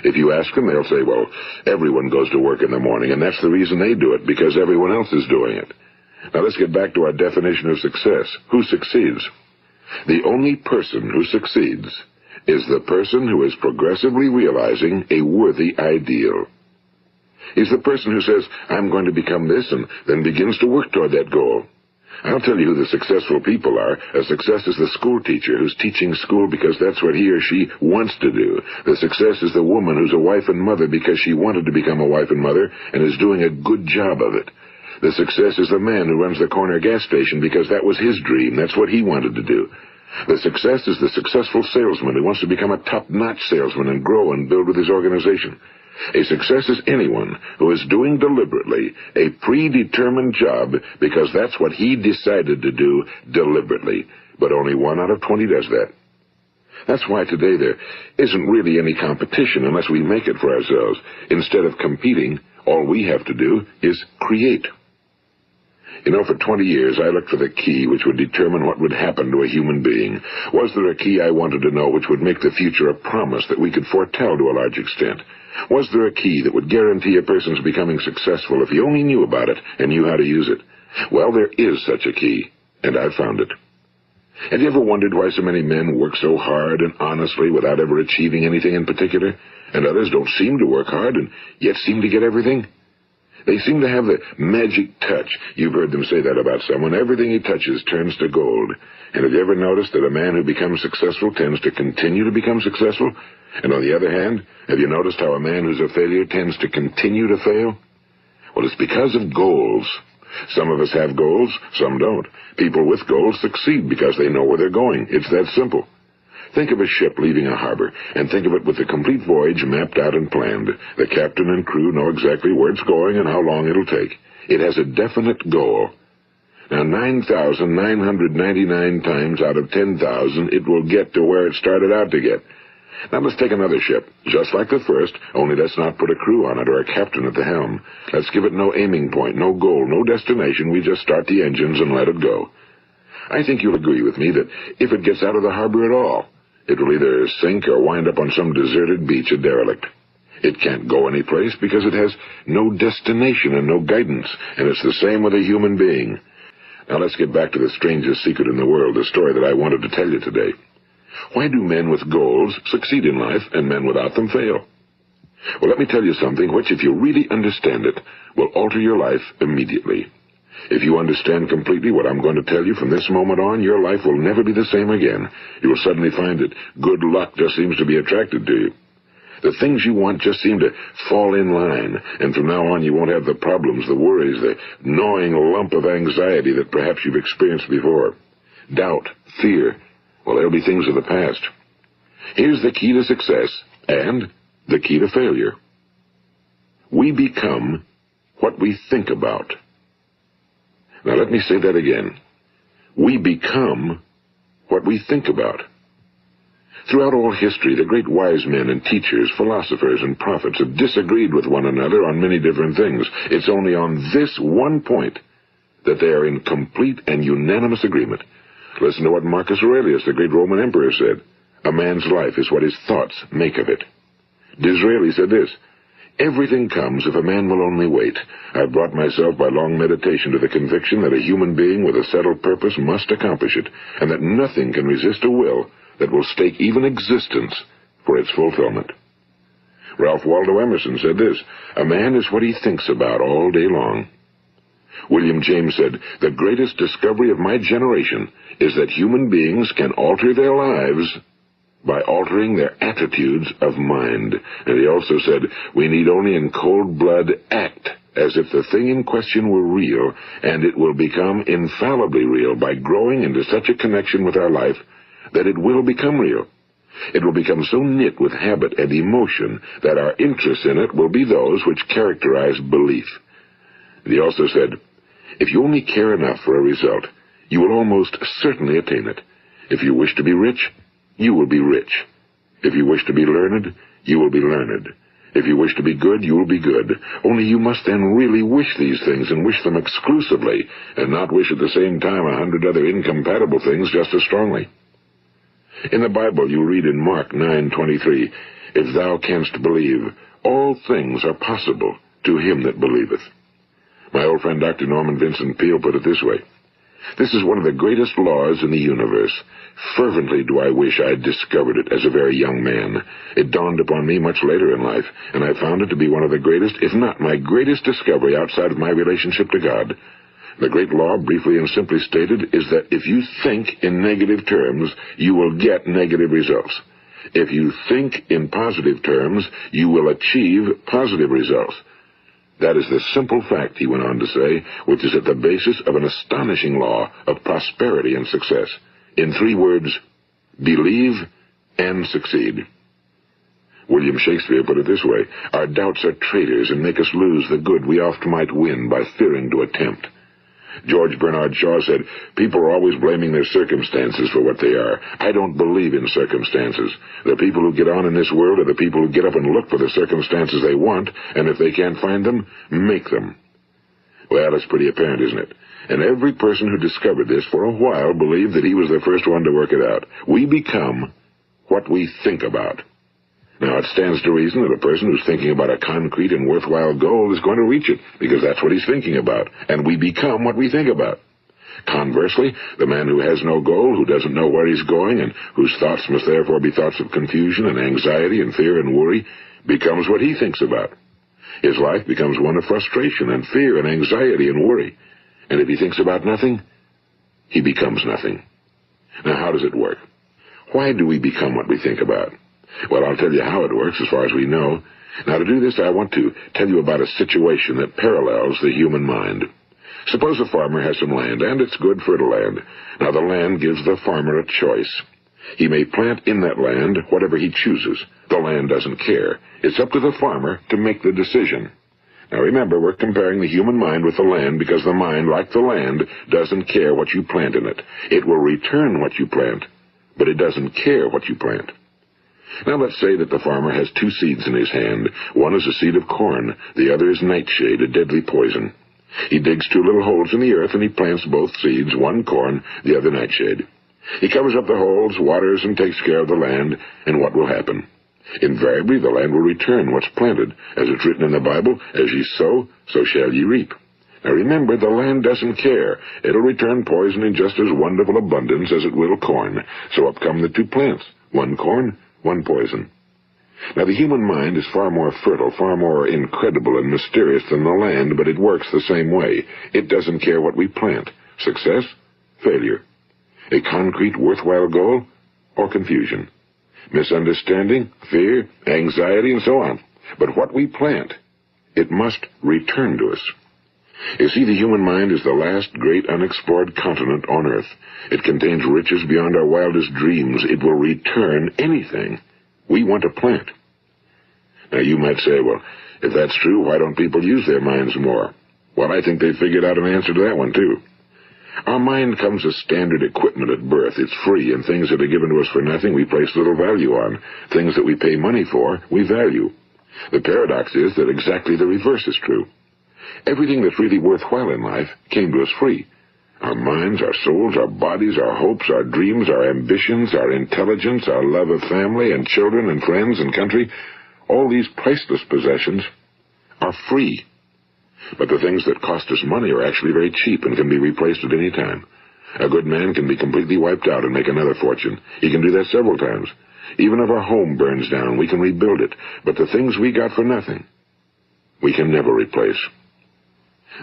If you ask them, they'll say, well, everyone goes to work in the morning, and that's the reason they do it, because everyone else is doing it. Now let's get back to our definition of success. Who succeeds? The only person who succeeds is the person who is progressively realizing a worthy ideal. He's the person who says, I'm going to become this, and then begins to work toward that goal. I'll tell you who the successful people are. A success is the school teacher who's teaching school because that's what he or she wants to do. The success is the woman who's a wife and mother because she wanted to become a wife and mother and is doing a good job of it. The success is the man who runs the corner gas station because that was his dream. That's what he wanted to do. The success is the successful salesman who wants to become a top-notch salesman and grow and build with his organization. A success is anyone who is doing deliberately a predetermined job because that's what he decided to do deliberately. But only 1 out of 20 does that. That's why today there isn't really any competition unless we make it for ourselves. Instead of competing, all we have to do is create. You know, for 20 years, I looked for the key which would determine what would happen to a human being. Was there a key I wanted to know which would make the future a promise that we could foretell to a large extent? Was there a key that would guarantee a person's becoming successful if he only knew about it and knew how to use it? Well, there is such a key, and I've found it. Have you ever wondered why so many men work so hard and honestly without ever achieving anything in particular, and others don't seem to work hard and yet seem to get everything? They seem to have the magic touch. You've heard them say that about someone. Everything he touches turns to gold. And have you ever noticed that a man who becomes successful tends to continue to become successful? And on the other hand, have you noticed how a man who's a failure tends to continue to fail? Well, it's because of goals. Some of us have goals, some don't. People with goals succeed because they know where they're going. It's that simple. Think of a ship leaving a harbor, and think of it with the complete voyage mapped out and planned. The captain and crew know exactly where it's going and how long it'll take. It has a definite goal. Now, 9,999 times out of 10,000, it will get to where it started out to get. Now let's take another ship, just like the first, only let's not put a crew on it or a captain at the helm. Let's give it no aiming point, no goal, no destination. We just start the engines and let it go. I think you'll agree with me that if it gets out of the harbor at all, it will either sink or wind up on some deserted beach, a derelict. It can't go anyplace because it has no destination and no guidance, and it's the same with a human being. Now let's get back to the strangest secret in the world, the story that I wanted to tell you today. Why do men with goals succeed in life and men without them fail? Well, let me tell you something which, if you really understand it, will alter your life immediately. If you understand completely what I'm going to tell you from this moment on, your life will never be the same again. You will suddenly find that good luck just seems to be attracted to you. The things you want just seem to fall in line, and from now on you won't have the problems, the worries, the gnawing lump of anxiety that perhaps you've experienced before. Doubt, fear, well, they'll be things of the past. Here's the key to success and the key to failure. We become what we think about. Now let me say that again. We become what we think about. Throughout all history, the great wise men and teachers, philosophers and prophets have disagreed with one another on many different things. It's only on this one point that they are in complete and unanimous agreement. Listen to what Marcus Aurelius, the great Roman emperor, said. A man's life is what his thoughts make of it. Disraeli said this, everything comes if a man will only wait. I've brought myself by long meditation to the conviction that a human being with a settled purpose must accomplish it, and that nothing can resist a will that will stake even existence for its fulfillment. Ralph Waldo Emerson said this, a man is what he thinks about all day long. William James said, the greatest discovery of my generation is that human beings can alter their lives by altering their attitudes of mind. And he also said, we need only in cold blood act as if the thing in question were real, and it will become infallibly real by growing into such a connection with our life that it will become real. It will become so knit with habit and emotion that our interest in it will be those which characterize belief. And he also said, if you only care enough for a result, you will almost certainly attain it. If you wish to be rich, you will be rich. If you wish to be learned, you will be learned. If you wish to be good, you will be good. Only you must then really wish these things and wish them exclusively, and not wish at the same time 100 other incompatible things just as strongly. In the Bible, you read in Mark 9:23, if thou canst believe, all things are possible to him that believeth. My old friend Dr. Norman Vincent Peale put it this way, this is one of the greatest laws in the universe. Fervently do I wish I had discovered it as a very young man. It dawned upon me much later in life, and I found it to be one of the greatest, if not my greatest discovery outside of my relationship to God. The great law, briefly and simply stated, is that if you think in negative terms, you will get negative results. If you think in positive terms, you will achieve positive results. That is the simple fact, he went on to say, which is at the basis of an astonishing law of prosperity and success. In 3 words, believe and succeed. William Shakespeare put it this way, our doubts are traitors and make us lose the good we oft might win by fearing to attempt. George Bernard Shaw said, people are always blaming their circumstances for what they are. I don't believe in circumstances. The people who get on in this world are the people who get up and look for the circumstances they want, and if they can't find them, make them. Well, it's pretty apparent, isn't it? And every person who discovered this for a while believed that he was the first one to work it out. We become what we think about. Now, it stands to reason that a person who's thinking about a concrete and worthwhile goal is going to reach it, because that's what he's thinking about, and we become what we think about. Conversely, the man who has no goal, who doesn't know where he's going, and whose thoughts must therefore be thoughts of confusion and anxiety and fear and worry, becomes what he thinks about. His life becomes one of frustration and fear and anxiety and worry. And if he thinks about nothing, he becomes nothing. Now, how does it work? Why do we become what we think about? Well, I'll tell you how it works as far as we know. Now, to do this, I want to tell you about a situation that parallels the human mind. Suppose a farmer has some land, and it's good fertile land. Now, the land gives the farmer a choice. He may plant in that land whatever he chooses. The land doesn't care. It's up to the farmer to make the decision. Now, remember, we're comparing the human mind with the land because the mind, like the land, doesn't care what you plant in it. It will return what you plant, but it doesn't care what you plant. Now let's say that the farmer has 2 seeds in his hand. One is a seed of corn, the other is nightshade, a deadly poison. He digs 2 little holes in the earth and he plants both seeds, one corn, the other nightshade. He covers up the holes, waters, and takes care of the land, and what will happen? Invariably the land will return what's planted. As it's written in the Bible, as ye sow, so shall ye reap. Now remember, the land doesn't care. It'll return poison in just as wonderful abundance as it will corn. So up come the 2 plants, one corn, one poison. Now the human mind is far more fertile, far more incredible and mysterious than the land, but it works the same way. It doesn't care what we plant. Success, failure. A concrete, worthwhile goal, or confusion. Misunderstanding, fear, anxiety, and so on. But what we plant, it must return to us. You see, the human mind is the last great unexplored continent on Earth. It contains riches beyond our wildest dreams. It will return anything we want to plant. Now, you might say, well, if that's true, why don't people use their minds more? Well, I think they figured out an answer to that one, too. Our mind comes as standard equipment at birth. It's free, and things that are given to us for nothing we place little value on. Things that we pay money for, we value. The paradox is that exactly the reverse is true. Everything that's really worthwhile in life came to us free. Our minds, our souls, our bodies, our hopes, our dreams, our ambitions, our intelligence, our love of family and children and friends and country, all these priceless possessions are free. But the things that cost us money are actually very cheap and can be replaced at any time. A good man can be completely wiped out and make another fortune. He can do that several times. Even if our home burns down, we can rebuild it. But the things we got for nothing, we can never replace.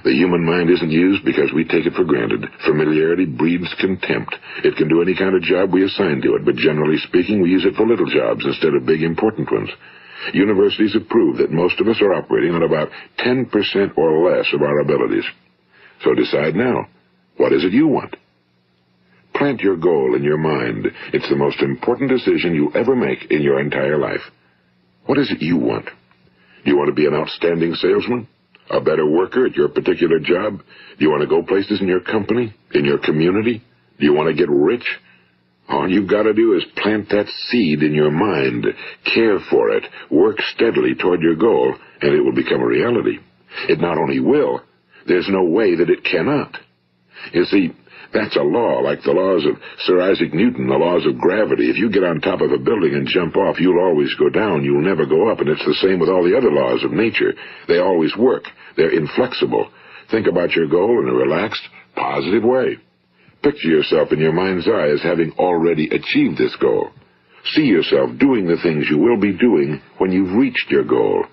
The human mind isn't used because we take it for granted. Familiarity breeds contempt. It can do any kind of job we assign to it, but generally speaking, we use it for little jobs instead of big, important ones. Universities have proved that most of us are operating on about 10% or less of our abilities. So decide now, what is it you want? Plant your goal in your mind. It's the most important decision you'll ever make in your entire life. What is it you want? Do you want to be an outstanding salesman? A better worker at your particular job? Do you want to go places in your company? In your community? Do you want to get rich? All you've got to do is plant that seed in your mind, care for it, work steadily toward your goal, and it will become a reality. It not only will, there's no way that it cannot. You see, that's a law, like the laws of Sir Isaac Newton, the laws of gravity. If you get on top of a building and jump off, you'll always go down. You'll never go up, and it's the same with all the other laws of nature. They always work. They're inflexible. Think about your goal in a relaxed, positive way. Picture yourself in your mind's eye as having already achieved this goal. See yourself doing the things you will be doing when you've reached your goal.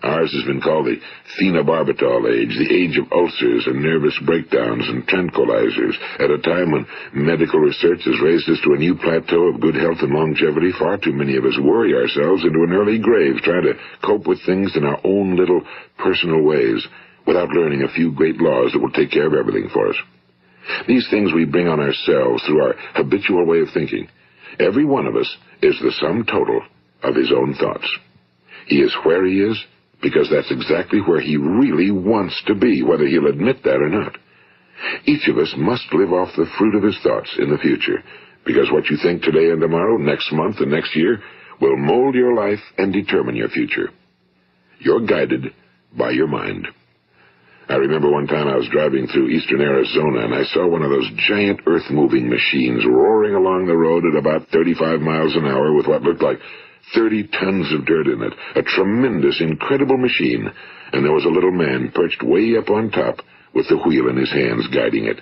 Ours has been called the phenobarbital age, the age of ulcers and nervous breakdowns and tranquilizers. At a time when medical research has raised us to a new plateau of good health and longevity, far too many of us worry ourselves into an early grave trying to cope with things in our own little personal ways without learning a few great laws that will take care of everything for us. These things we bring on ourselves through our habitual way of thinking. Every one of us is the sum total of his own thoughts. He is where he is because that's exactly where he really wants to be, whether he'll admit that or not. Each of us must live off the fruit of his thoughts in the future, because what you think today and tomorrow, next month and next year, will mold your life and determine your future. You're guided by your mind. I remember one time I was driving through eastern Arizona, and I saw one of those giant earth-moving machines roaring along the road at about 35 miles an hour with what looked like 30 tons of dirt in it. A tremendous, incredible machine, and there was a little man perched way up on top with the wheel in his hands guiding it.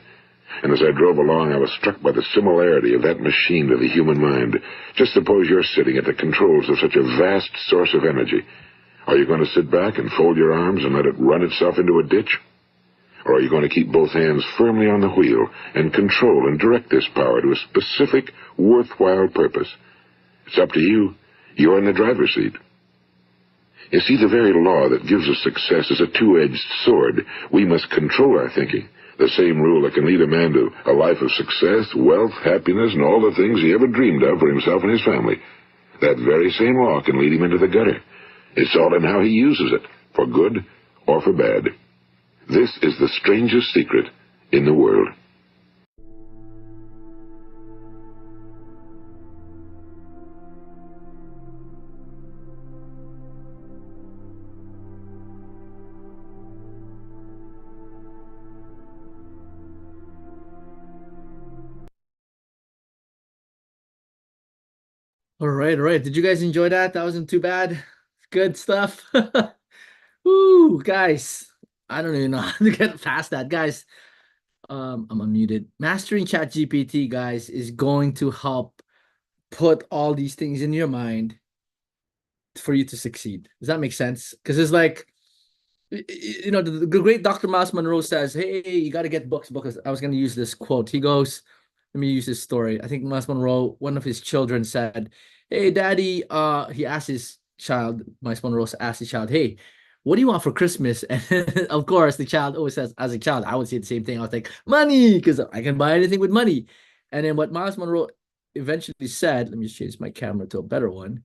And as I drove along, I was struck by the similarity of that machine to the human mind. Just suppose you're sitting at the controls of such a vast source of energy. Are you going to sit back and fold your arms and let it run itself into a ditch? Or are you going to keep both hands firmly on the wheel and control and direct this power to a specific, worthwhile purpose? It's up to you. You're in the driver's seat. You see, the very law that gives us success is a two-edged sword. We must control our thinking. The same rule that can lead a man to a life of success, wealth, happiness, and all the things he ever dreamed of for himself and his family. That very same law can lead him into the gutter. It's all in how he uses it, for good or for bad. This is the strangest secret in the world. All right, all right. Did you guys enjoy that? That wasn't too bad. Good stuff. Woo, guys. I don't even know how to get past that. Guys, I'm unmuted. Mastering ChatGPT, guys, is going to help put all these things in your mind for you to succeed. Does that make sense? Because it's like, you know, the great Dr. Miles Monroe says, hey, you got to get books because I was going to use this quote. He goes, let me use this story. I think Miles Monroe, one of his children said, hey, daddy, he asked his child, Miles Monroe asked his child, hey, what do you want for Christmas? And of course, the child always says, as a child, I would say the same thing. I was like, money, because I can buy anything with money. And then what Miles Monroe eventually said, let me just change my camera to a better one.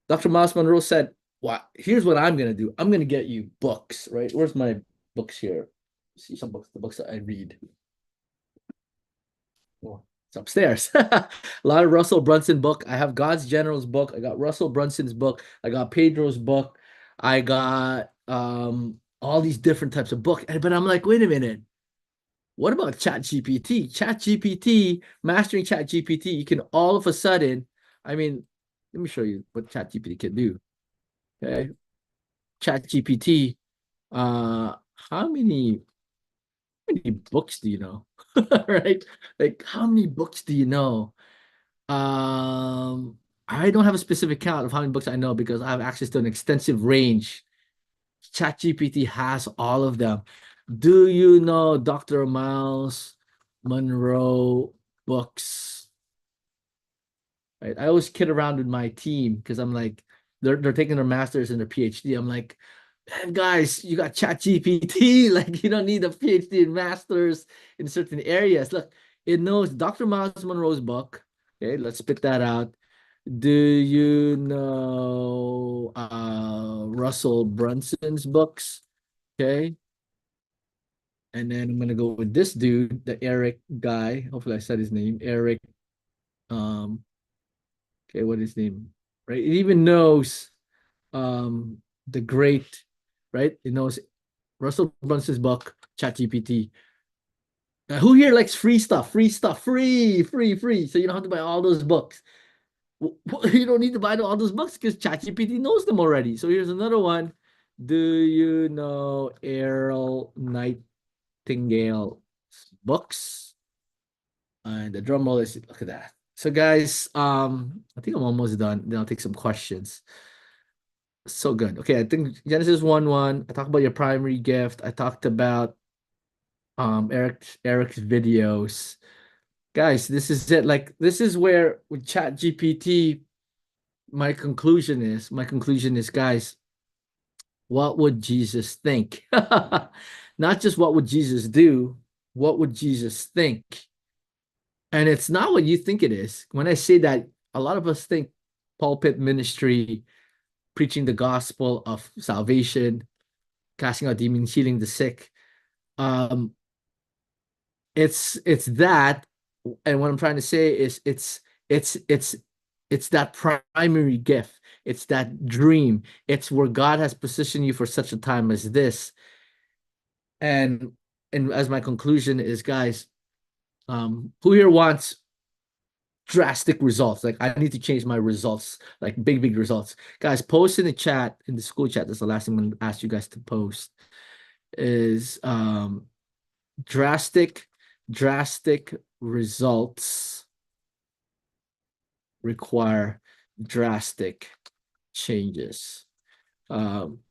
Dr. Miles Monroe said, "What? Here's what I'm gonna do. I'm gonna get you books, right? Where's my books here? See some books, the books that I read. Oh, it's upstairs. A lot of Russell Brunson book. I have God's Generals book. I got Russell Brunson's book. I got Pedro's book. I got all these different types of book. But I'm like, wait a minute. What about ChatGPT? ChatGPT, mastering ChatGPT, you can all of a sudden, I mean, let me show you what ChatGPT can do. Okay. ChatGPT, how many books do you know? Right? Like how many books do you know? I don't have a specific count of how many books I know because I have access to an extensive range. ChatGPT has all of them. Do you know Dr. Miles Monroe books? Right? I always kid around with my team because I'm like, they're taking their masters and their PhD. I'm like, man, guys, you got ChatGPT. Like, you don't need a PhD and masters in certain areas. Look, it knows Dr. Miles Monroe's book. Okay, let's spit that out. Do you know Russell Brunson's books? Okay. And then I'm gonna go with this dude, the Eric guy. Hopefully I said his name. Eric. Um, okay, what is his name? Right? It even knows the great, right? It knows Russell Brunson's book, ChatGPT. Who here likes free stuff? Free stuff, free. So you don't have to buy all those books. You don't need to buy all those books because ChatGPT knows them already. So here's another one. Do you know Earl Nightingale books? And the drum roll is, look at that. So guys, I think I'm almost done. Then I'll take some questions. So good. Okay, I think Genesis 1:1. I talked about your primary gift. I talked about Eric's videos. Guys, this is it. Like this is where with ChatGPT, my conclusion is, guys, what would Jesus think? Not just what would Jesus do, what would Jesus think? And it's not what you think it is. When I say that, a lot of us think pulpit ministry, preaching the gospel of salvation, casting out demons, healing the sick. It's that, and what I'm trying to say is it's that primary gift. It's that dream. It's where God has positioned you for such a time as this. And as my conclusion is, guys, who here wants drastic results? Like I need to change my results, like big results. Guys, post in the chat, in the school chat. That's the last thing I'm gonna ask you guys to post is drastic results require drastic changes.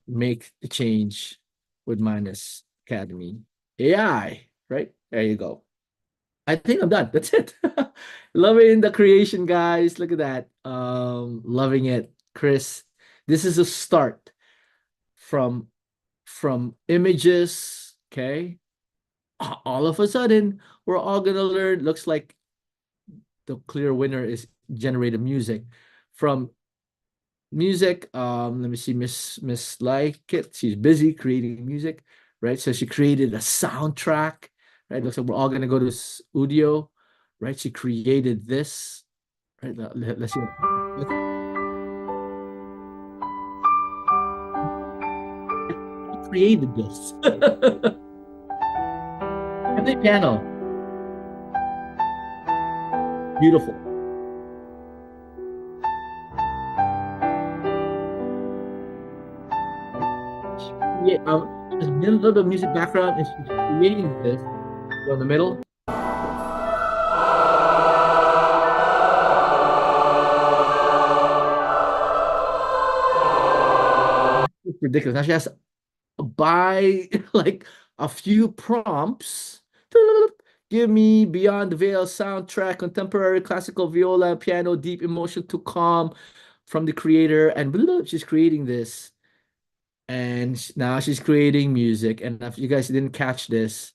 Make the change with Minus Academy AI, right? There you go. I think I'm done. That's it. Loving the creation, guys. Look at that. Loving it. Chris, this is a start from images, okay? All of a sudden, we're all gonna learn. Looks like the clear winner is generated music. From music, let me see, Miss Like It. She's busy creating music, right? So she created a soundtrack, right? Looks like we're all gonna go to studio, right? She created this, right? Let's see. She created this. And the piano. Beautiful. Yeah, there's a little bit of music background, and she's creating this. Go in the middle. It's ridiculous. Now she has to buy like a few prompts. Give me Beyond the Veil soundtrack, contemporary classical viola, piano, deep emotion to calm from the creator, and she's creating this. And now she's creating music. And if you guys didn't catch this,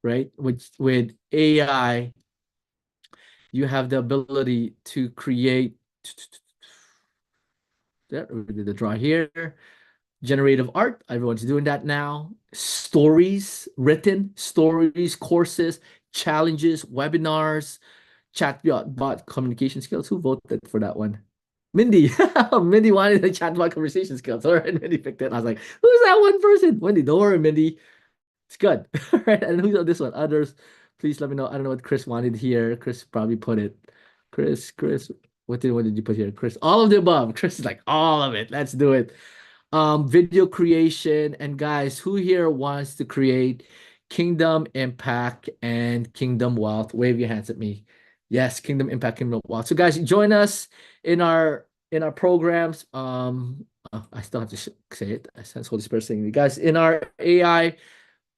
right, with AI, you have the ability to create. That we did the draw here. Generative art, everyone's doing that now. Stories, written stories, courses, challenges, webinars, chatbot communication skills. Who voted for that one? Mindy. Mindy wanted the chatbot conversation skills. All right, Mindy picked it. I was like, who's that one person? Mindy, don't worry, Mindy. It's good. All right, and who's on this one? Others, please let me know. I don't know what Chris wanted here. Chris probably put it. Chris, what did you put here? Chris, all of the above. Chris is like, all of it. Let's do it. Video creation. And guys, who here wants to create Kingdom Impact and Kingdom Wealth? Wave your hands at me. Yes, Kingdom Impact, Kingdom Wealth. So guys, join us in our programs. I still have to say it. I sense Holy Spirit saying it. Guys, in our AI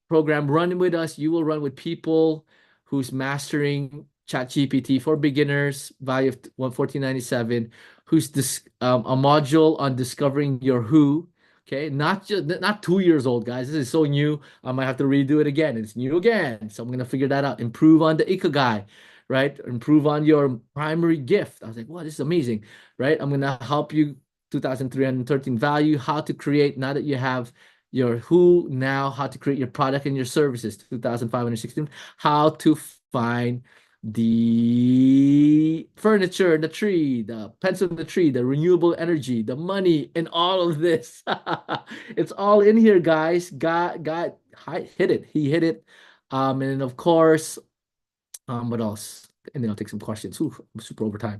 program, run with us. You will run with people who's mastering ChatGPT for beginners, value of 1497, who's a module on discovering your who. Okay, not 2 years old, guys. This is so new. I might have to redo it again. It's new again, so I'm gonna figure that out. Improve on the ikigai, right? Improve on your primary gift. I was like, wow, this is amazing, right? I'm gonna help you 2,313 value, how to create now that you have your who, now how to create your product and your services, 2,516, how to find the furniture, the tree, the pencil in the tree, the renewable energy, the money, and all of this. It's all in here, guys. God hit it. He hit it. And then of course, what else? And then I'll take some questions. Ooh, I'm super over time.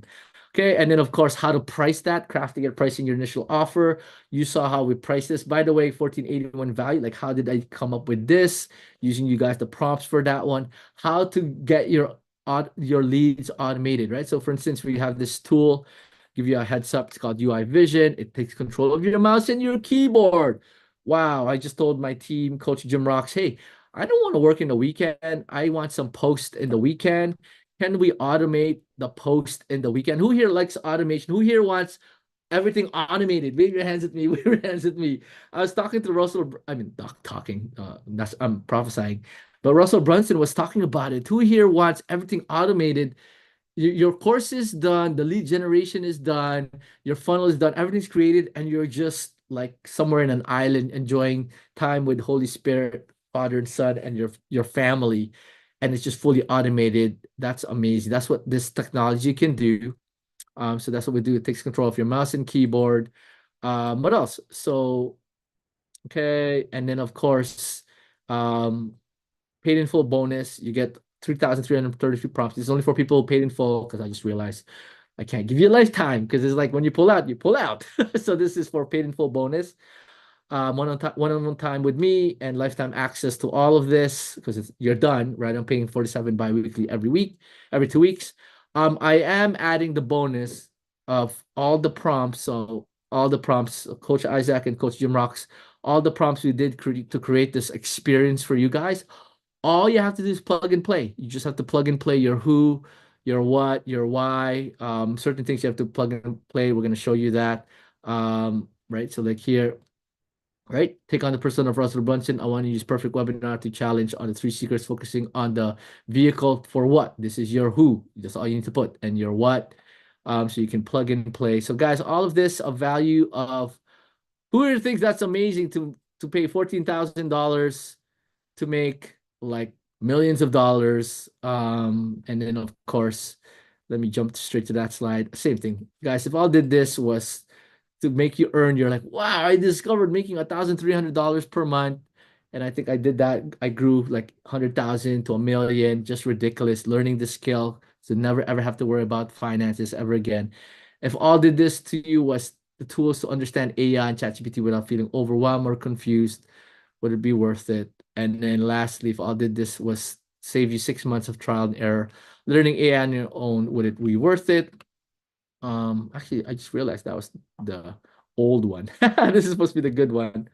Okay, and then of course, how to price that, crafting and pricing your initial offer. You saw how we price this. By the way, 1481 value, like how did I come up with this? Using you guys the prompts for that one. How to get your leads automated, right? So for instance, we have this tool, give you a heads up. It's called UI Vision. It takes control of your mouse and your keyboard. Wow, I just told my team, Coach Jim Rocks, hey, I don't want to work in the weekend. I want some post in the weekend. Can we automate the post in the weekend? Who here likes automation? Who here wants everything automated? Wave your hands at me. Wave your hands at me. I was talking to Russell. I mean, not talking. I'm prophesying. But Russell Brunson was talking about it. Who here wants everything automated? Your course is done. The lead generation is done. Your funnel is done. Everything's created, and you're just like somewhere in an island enjoying time with Holy Spirit, Father and Son, and your family, and it's just fully automated. That's amazing. That's what this technology can do. So that's what we do. It takes control of your mouse and keyboard. What else? So, okay, and then of course, paid in full bonus. You get 3,333 prompts. It's only for people who paid in full, because I just realized I can't give you a lifetime, because it's like when you pull out, you pull out. So this is for paid in full bonus. One-on-one time with me and lifetime access to all of this, because you're done, right? I'm paying 47 bi-weekly every 2 weeks. I am adding the bonus of all the prompts. So all the prompts, Coach Isaac and Coach Jim Rocks, all the prompts we did to create this experience for you guys. All you have to do is plug and play. You just have to plug and play your who, your what, your why. Certain things you have to plug and play. We're going to show you that. Right. So like here, right? Take on the persona of Russell Brunson. I want to use perfect webinar to challenge on the 3 secrets, focusing on the vehicle for what. This is your who. That's all you need to put, and your what. So you can plug and play. So guys, all of this, a value of, who here thinks that's amazing to pay $14,000 to make like millions of dollars? And then of course, let me jump straight to that slide. Same thing, guys. If all did this was to make you earn, you're like, wow, I discovered making $1,300 per month. And I think I did that. I grew like 100,000 to 1,000,000, just ridiculous, learning the skill to never ever have to worry about finances ever again. If all did this to you was the tools to understand AI and ChatGPT without feeling overwhelmed or confused, would it be worth it? And then lastly, if all did this was save you 6 months of trial and error, learning AI on your own, would it be worth it? Actually, I just realized that was the old one. This is supposed to be the good one.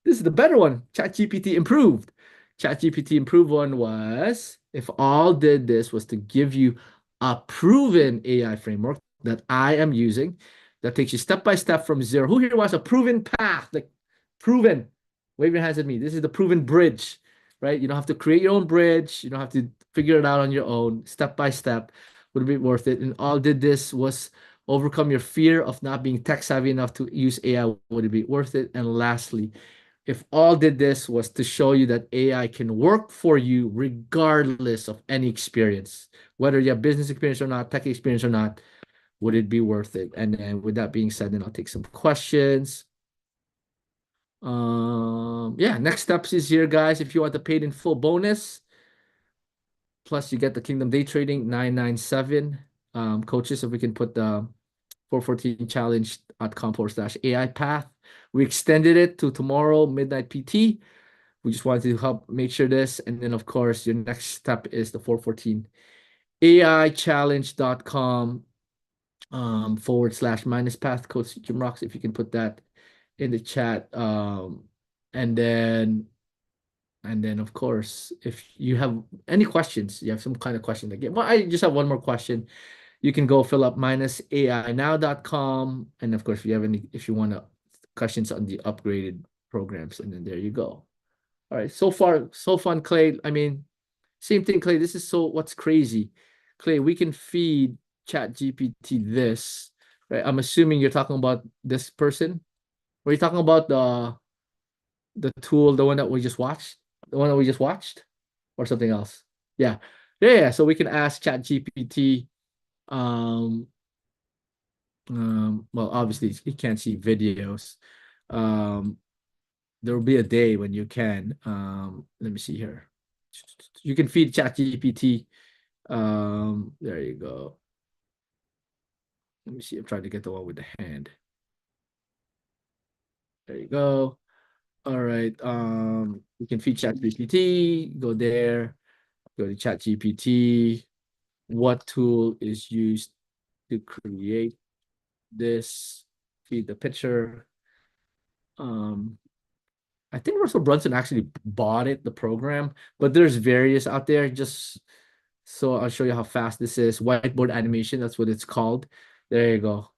This is the better one. ChatGPT improved. ChatGPT improved one was, if all did this was to give you a proven AI framework that I am using that takes you step by step from zero. Who here wants a proven path? Like proven. Wave your hands at me. This is the proven bridge, right? You don't have to create your own bridge. You don't have to figure it out on your own, step by step. Would it be worth it? And all did this was overcome your fear of not being tech savvy enough to use AI. Would it be worth it? And lastly, if all did this was to show you that AI can work for you regardless of any experience, whether you have business experience or not, tech experience or not, would it be worth it? And then with that being said, then I'll take some questions. Yeah, next steps is here, guys. If you want the paid in full bonus, plus you get the Kingdom Day Trading 997 coaches. If we can put the 414challenge.com/AI path. We extended it to tomorrow, midnight PT. We just wanted to help make sure this. And then, of course, your next step is the 414AIchallenge.com /minus path. Coach Jim Rocks, if you can put that in the chat. And then, of course, if you have any questions, you have some kind of question again. Well, I just have one more question. You can go fill up -ainow.com. And of course, if you have any, if you want to questions on the upgraded programs, and then there you go. All right, so far, so fun, Clay. I mean, same thing, Clay. This is so what's crazy. Clay, we can feed ChatGPT this, right? I'm assuming you're talking about this person. Or are you talking about the tool, the one that we just watched? The one that we just watched? Or something else? Yeah. Yeah. So we can ask ChatGPT. Well, obviously you can't see videos. There will be a day when you can. Let me see here. You can feed ChatGPT. There you go. Let me see. I'm trying to get the one with the hand. There you go. All right. You can feed ChatGPT. Go there. Go to ChatGPT. What tool is used to create this? Feed the picture. I think Russell Brunson actually bought it, the program, but there's various out there. Just so I'll show you how fast this is. Whiteboard animation, that's what it's called. There you go.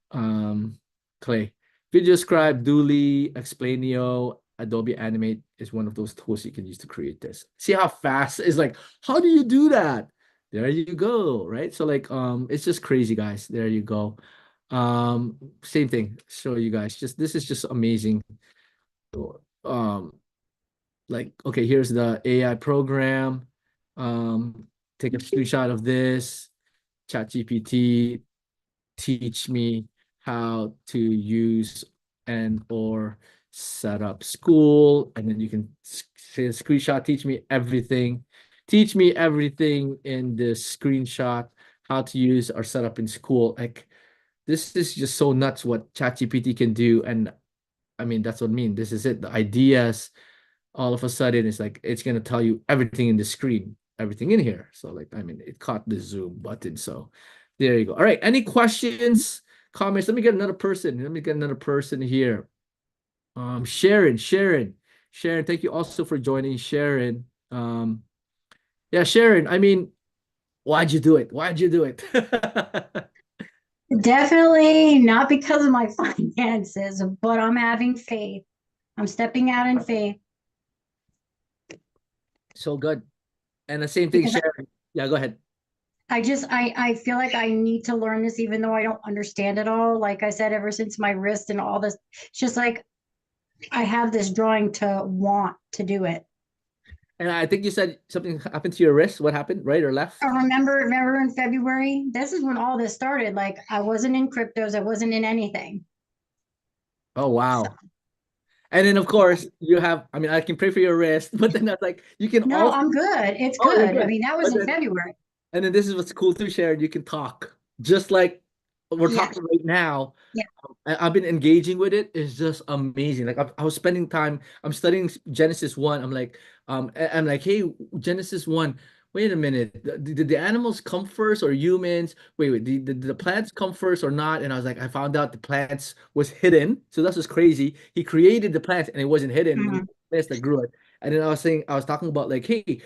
Clay. Video Scribe, Dooley, Explainio, Adobe Animate is one of those tools you can use to create this. See how fast it's like, how do you do that? There you go, right? So like it's just crazy, guys. There you go. Same thing. Show you guys. Just this is just amazing. Like, okay, here's the AI program. Take a screenshot of this. ChatGPT, teach me how to use and or set up school. And then you can say a screenshot, teach me everything. Teach me everything in this screenshot, how to use or set up in school. Like, this is just so nuts what ChatGPT can do. And I mean, that's what I mean. This is it. The ideas, all of a sudden, it's like, it's going to tell you everything in the screen, everything in here. So like, I mean, it caught the zoom button. So there you go. All right. Any questions, comments? Let me get another person. Let me get another person here. Sharon, thank you also for joining, Sharon. Yeah, Sharon, I mean, why'd you do it? Why'd you do it? Definitely not because of my finances, but I'm having faith. I'm stepping out in faith. So good. And the same thing, Because Sharon. Yeah, go ahead. I feel like I need to learn this, even though I don't understand it all. Like I said, ever since my wrist and all this, it's just like I have this drawing to want to do it. And I think you said something happened to your wrist. What happened, right or left? I remember in February, this is when all this started. Like I wasn't in cryptos, I wasn't in anything. Oh, wow. So, and then, of course, you have, I mean, I can pray for your wrist, but then that's like, you can No, I'm good. It's good. I mean, that was in February. And then this is what's cool too, Sharon. You can talk just like we're Yeah. talking right now. Yeah. I've been engaging with it. It's just amazing. Like I was spending time. I'm studying Genesis 1. I'm like, I'm like, hey, Genesis 1. Wait a minute. Did the animals come first or humans? Wait. Did the plants come first or not? And I was like, I found out the plants was hidden. So that's just crazy. He created the plants and it wasn't hidden. Mhm. Plants that grew it. And then I was talking about like, hey,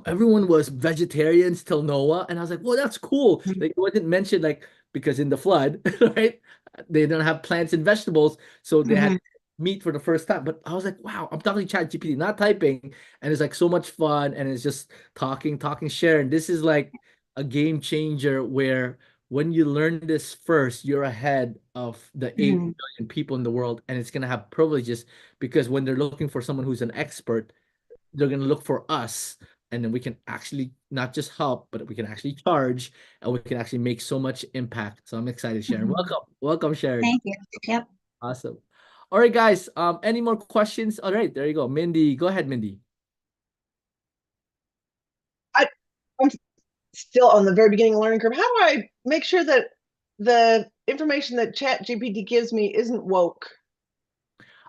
everyone was vegetarians till Noah, and I was like, well, that's cool. Mhm. Like it wasn't mentioned like because in the flood, right? They don't have plants and vegetables, so they had Mhm. meat for the first time. But I was like, wow, I'm talking chat GPT, not typing, and it's like so much fun, and it's just talking, sharing. This is like a game changer where when you learn this first, you're ahead of the 8 Mhm. billion people in the world, and it's gonna have privileges because when they're looking for someone who's an expert, they're gonna look for us, and then we can actually not just help, but we can actually charge, and we can actually make so much impact. So I'm excited, Sharon. Mhm. Welcome, Sharon. Thank you. Yep. Awesome. All right, guys. Any more questions? All right, there you go. Mindy, go ahead, Mindy. I'm still on the very beginning of learning curve. How do I make sure that the information that Chat GPT gives me isn't woke?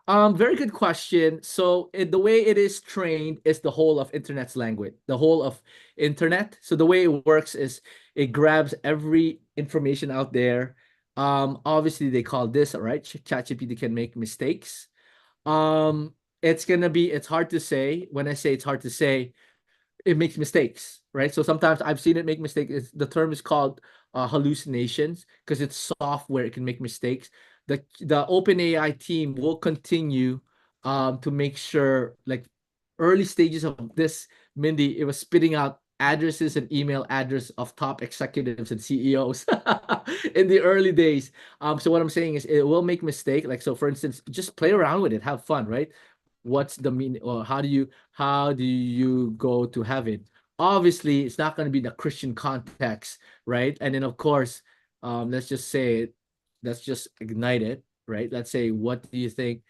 Very good question. So the way it is trained is the whole of internet's language, the whole of internet. So the way it works is it grabs every information out there. Obviously they call this, all right, ChatGPT can make mistakes. It's hard to say. When I say it's hard to say, it makes mistakes, right? So sometimes I've seen it make mistakes. The term is called hallucinations because it's software. It can make mistakes. The OpenAI team will continue to make sure, like early stages of this, Mindy, it was spitting out addresses and email address of top executives and CEOs in the early days. So what I'm saying is it will make mistake. Like so, for instance, just play around with it, have fun, right? What's the meaning, or how do you go to heaven? Obviously it's not going to be the Christian context, right? And then of course, let's just say, let's just ignite it, right? Let's say, what do you think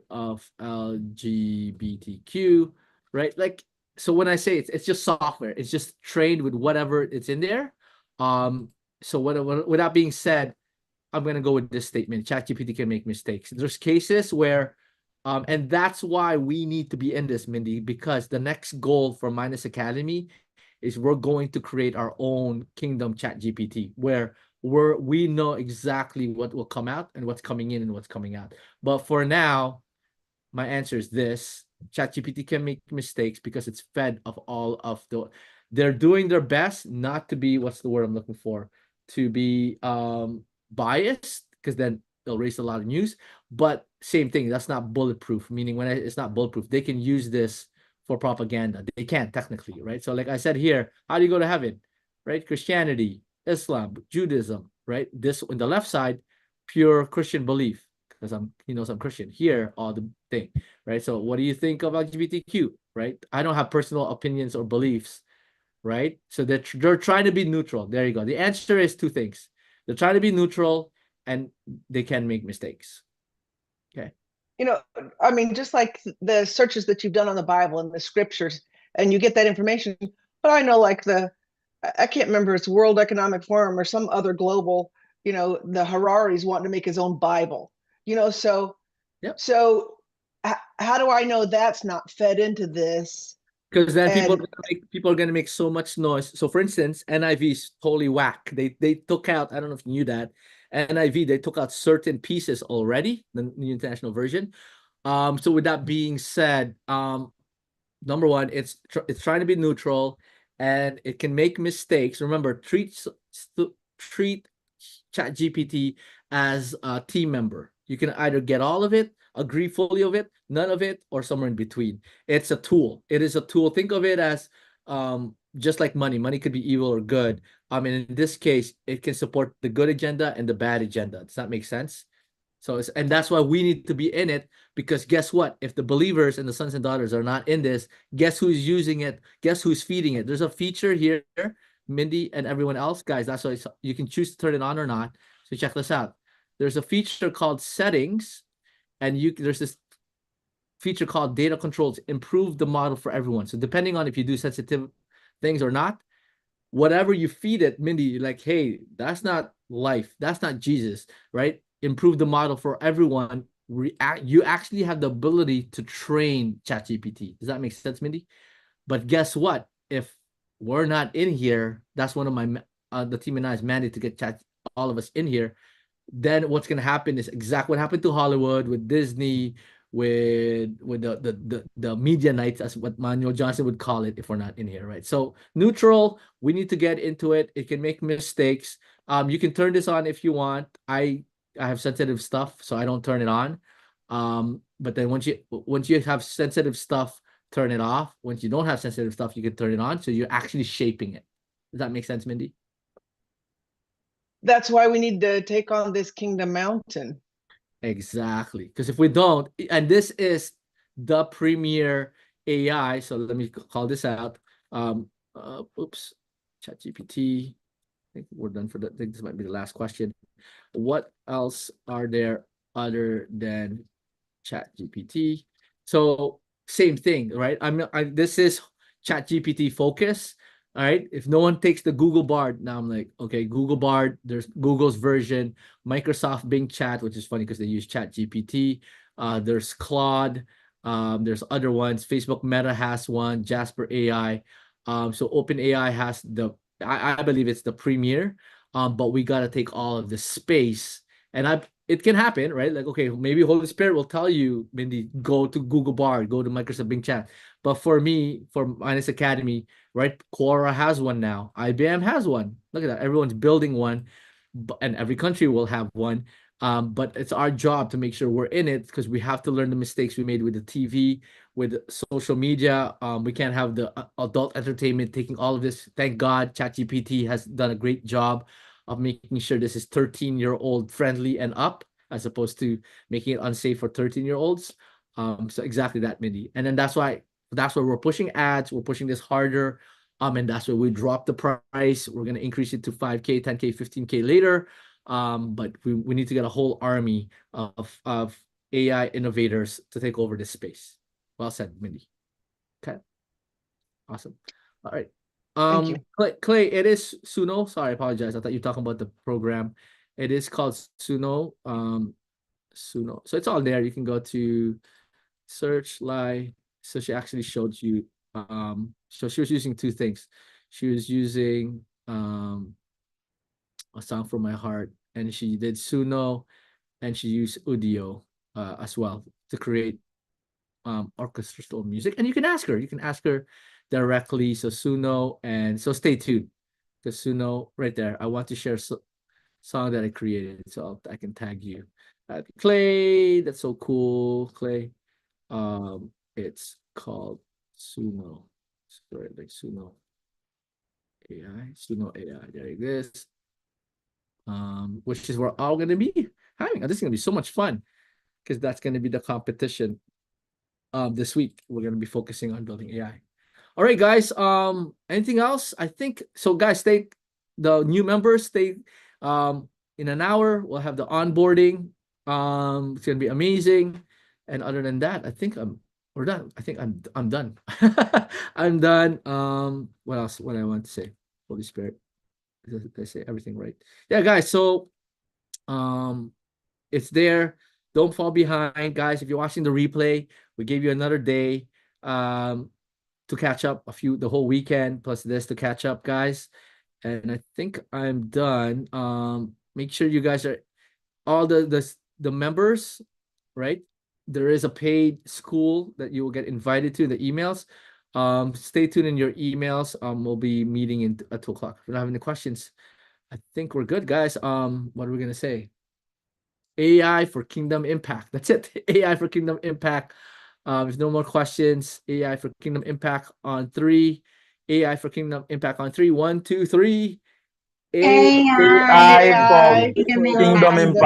of LGBTQ, right? Like, so when I say it's just software, it's just trained with whatever it's in there. So with that being said, I'm gonna go with this statement. ChatGPT can make mistakes. There's cases where, and that's why we need to be in this, Mindy, because the next goal for Minus Academy is we're going to create our own kingdom ChatGPT where we know exactly what will come out and what's coming in and what's coming out. But for now, my answer is this: ChatGPT can make mistakes because it's fed of all of they're doing their best not to be, what's the word I'm looking for, to be biased, because then they'll raise a lot of news. But same thing, that's not bulletproof, meaning it's not bulletproof, they can use this for propaganda. They can technically, right? So like I said here, how do you go to heaven, right? Christianity, Islam, Judaism, right? This on the left side, pure Christian belief, because I'm Christian. Here, all the thing, right? So what do you think of LGBTQ, right? I don't have personal opinions or beliefs, right? So they're trying to be neutral. There you go. The answer is two things. They're trying to be neutral and they can make mistakes. Okay. I mean, just like the searches that you've done on the Bible and the scriptures, and you get that information. But I know, like I can't remember, it's World Economic Forum or some other global, the Harari's wanting to make his own Bible, so, Yep. so how do I know that's not fed into this? Because then And people are gonna make so much noise. So for instance, NIV is totally whack. They took out, I don't know if you knew that, NIV, they took out certain pieces already, the New International Version. So with that being said, number one, it's trying to be neutral and it can make mistakes. Remember, treat ChatGPT as a team member. You can either get all of it, agree fully of it, none of it, or somewhere in between. It's a tool. It is a tool. Think of it as just like money. Money could be evil or good. And in this case, it can support the good agenda and the bad agenda. Does that make sense? So and that's why we need to be in it, because guess what? If the believers and the sons and daughters are not in this, guess who's using it? Guess who's feeding it? There's a feature here, Mindy and everyone else, guys. That's why you can choose to turn it on or not. So check this out. There's a feature called settings, and there's this feature called data controls. Improve the model for everyone. So depending on if you do sensitive things or not, whatever you feed it, Mindy, like, hey, that's not life, that's not Jesus, right? Improve the model for everyone. You actually have the ability to train ChatGPT. Does that make sense, Mindy? But guess what? If we're not in here, that's one of my the team and I's mandate to get all of us in here. Then what's gonna happen is exactly what happened to Hollywood with Disney, with the media nights, as what Manuel Johnson would call it, if we're not in here, right? So neutral, we need to get into it. It can make mistakes. You can turn this on if you want. I have sensitive stuff, so I don't turn it on. But then once you have sensitive stuff, turn it off. Once you don't have sensitive stuff, you can turn it on. So you're actually shaping it. Does that make sense, Mindy? That's why we need to take on this Kingdom Mountain. Exactly. Because if we don't, and this is the premier AI, so let me call this out. Oops, ChatGPT. I think we're done for that. I think this might be the last question. What else are there other than ChatGPT? So same thing, right? This is ChatGPT focus. All right. If no one takes the Google Bard, now I'm like, okay, Google Bard, there's Google's version, Microsoft Bing Chat, which is funny because they use ChatGPT. There's Claude. There's other ones. Facebook Meta has one, Jasper AI. So OpenAI has I believe it's the premier. But we got to take all of the space. And it can happen, right? Like, okay, maybe Holy Spirit will tell you, Mindy, go to Google Bard, go to Microsoft Bing Chat. But for me, for Minus Academy, right? Quora has one now. IBM has one. Look at that. Everyone's building one, and every country will have one. But it's our job to make sure we're in it because we have to learn the mistakes we made with the TV, with social media. We can't have the adult entertainment taking all of this. Thank God, ChatGPT has done a great job of making sure this is 13-year-old friendly and up, as opposed to making it unsafe for 13-year-olds. So exactly that, Mindy. And then that's why we're pushing ads. We're pushing this harder. And that's why we drop the price. We're gonna increase it to 5K, 10K, 15K later. But we need to get a whole army of AI innovators to take over this space. Well said, Mindy. Okay. Awesome. All right. Thank you. Clay, it is Suno. Sorry, I apologize. I thought you were talking about the program. It is called Suno. Suno. So it's all there. You can go to search live. So she actually showed you. So she was using two things. She was using a song from my heart, and she did Suno, and she used Udio as well to create orchestral music. And you can ask her directly. So Suno, and so stay tuned because Suno right there. I want to share song that I created, so I can tag you. Clay, that's so cool, Clay. It's called Suno. Sorry, like Suno AI. Suno AI. There it is. Which is we're all gonna be having. This is gonna be so much fun because that's gonna be the competition. This week we're gonna be focusing on building AI. All right, guys. Anything else? I think so, guys. The new members stay. In an hour we'll have the onboarding. It's gonna be amazing. And other than that, I think we're done. I think I'm done. I'm done. What else? What I want to say? Holy Spirit. Did I say everything right? Yeah, guys. So, it's there. Don't fall behind, guys. If you're watching the replay, we gave you another day to catch up the whole weekend plus this to catch up, guys. And I think I'm done. Make sure you guys are all the members, right? There is a paid school that you will get invited to in the emails. Stay tuned in your emails. We'll be meeting at 2 o'clock. If you don't have any questions, I think we're good, guys. What are we gonna say? AI for Kingdom Impact. That's it. AI for Kingdom Impact. If no more questions, AI for Kingdom Impact on 3. AI for Kingdom Impact on 3. 1, 2, 3. AI AI for for Kingdom Kingdom Impact. Impact.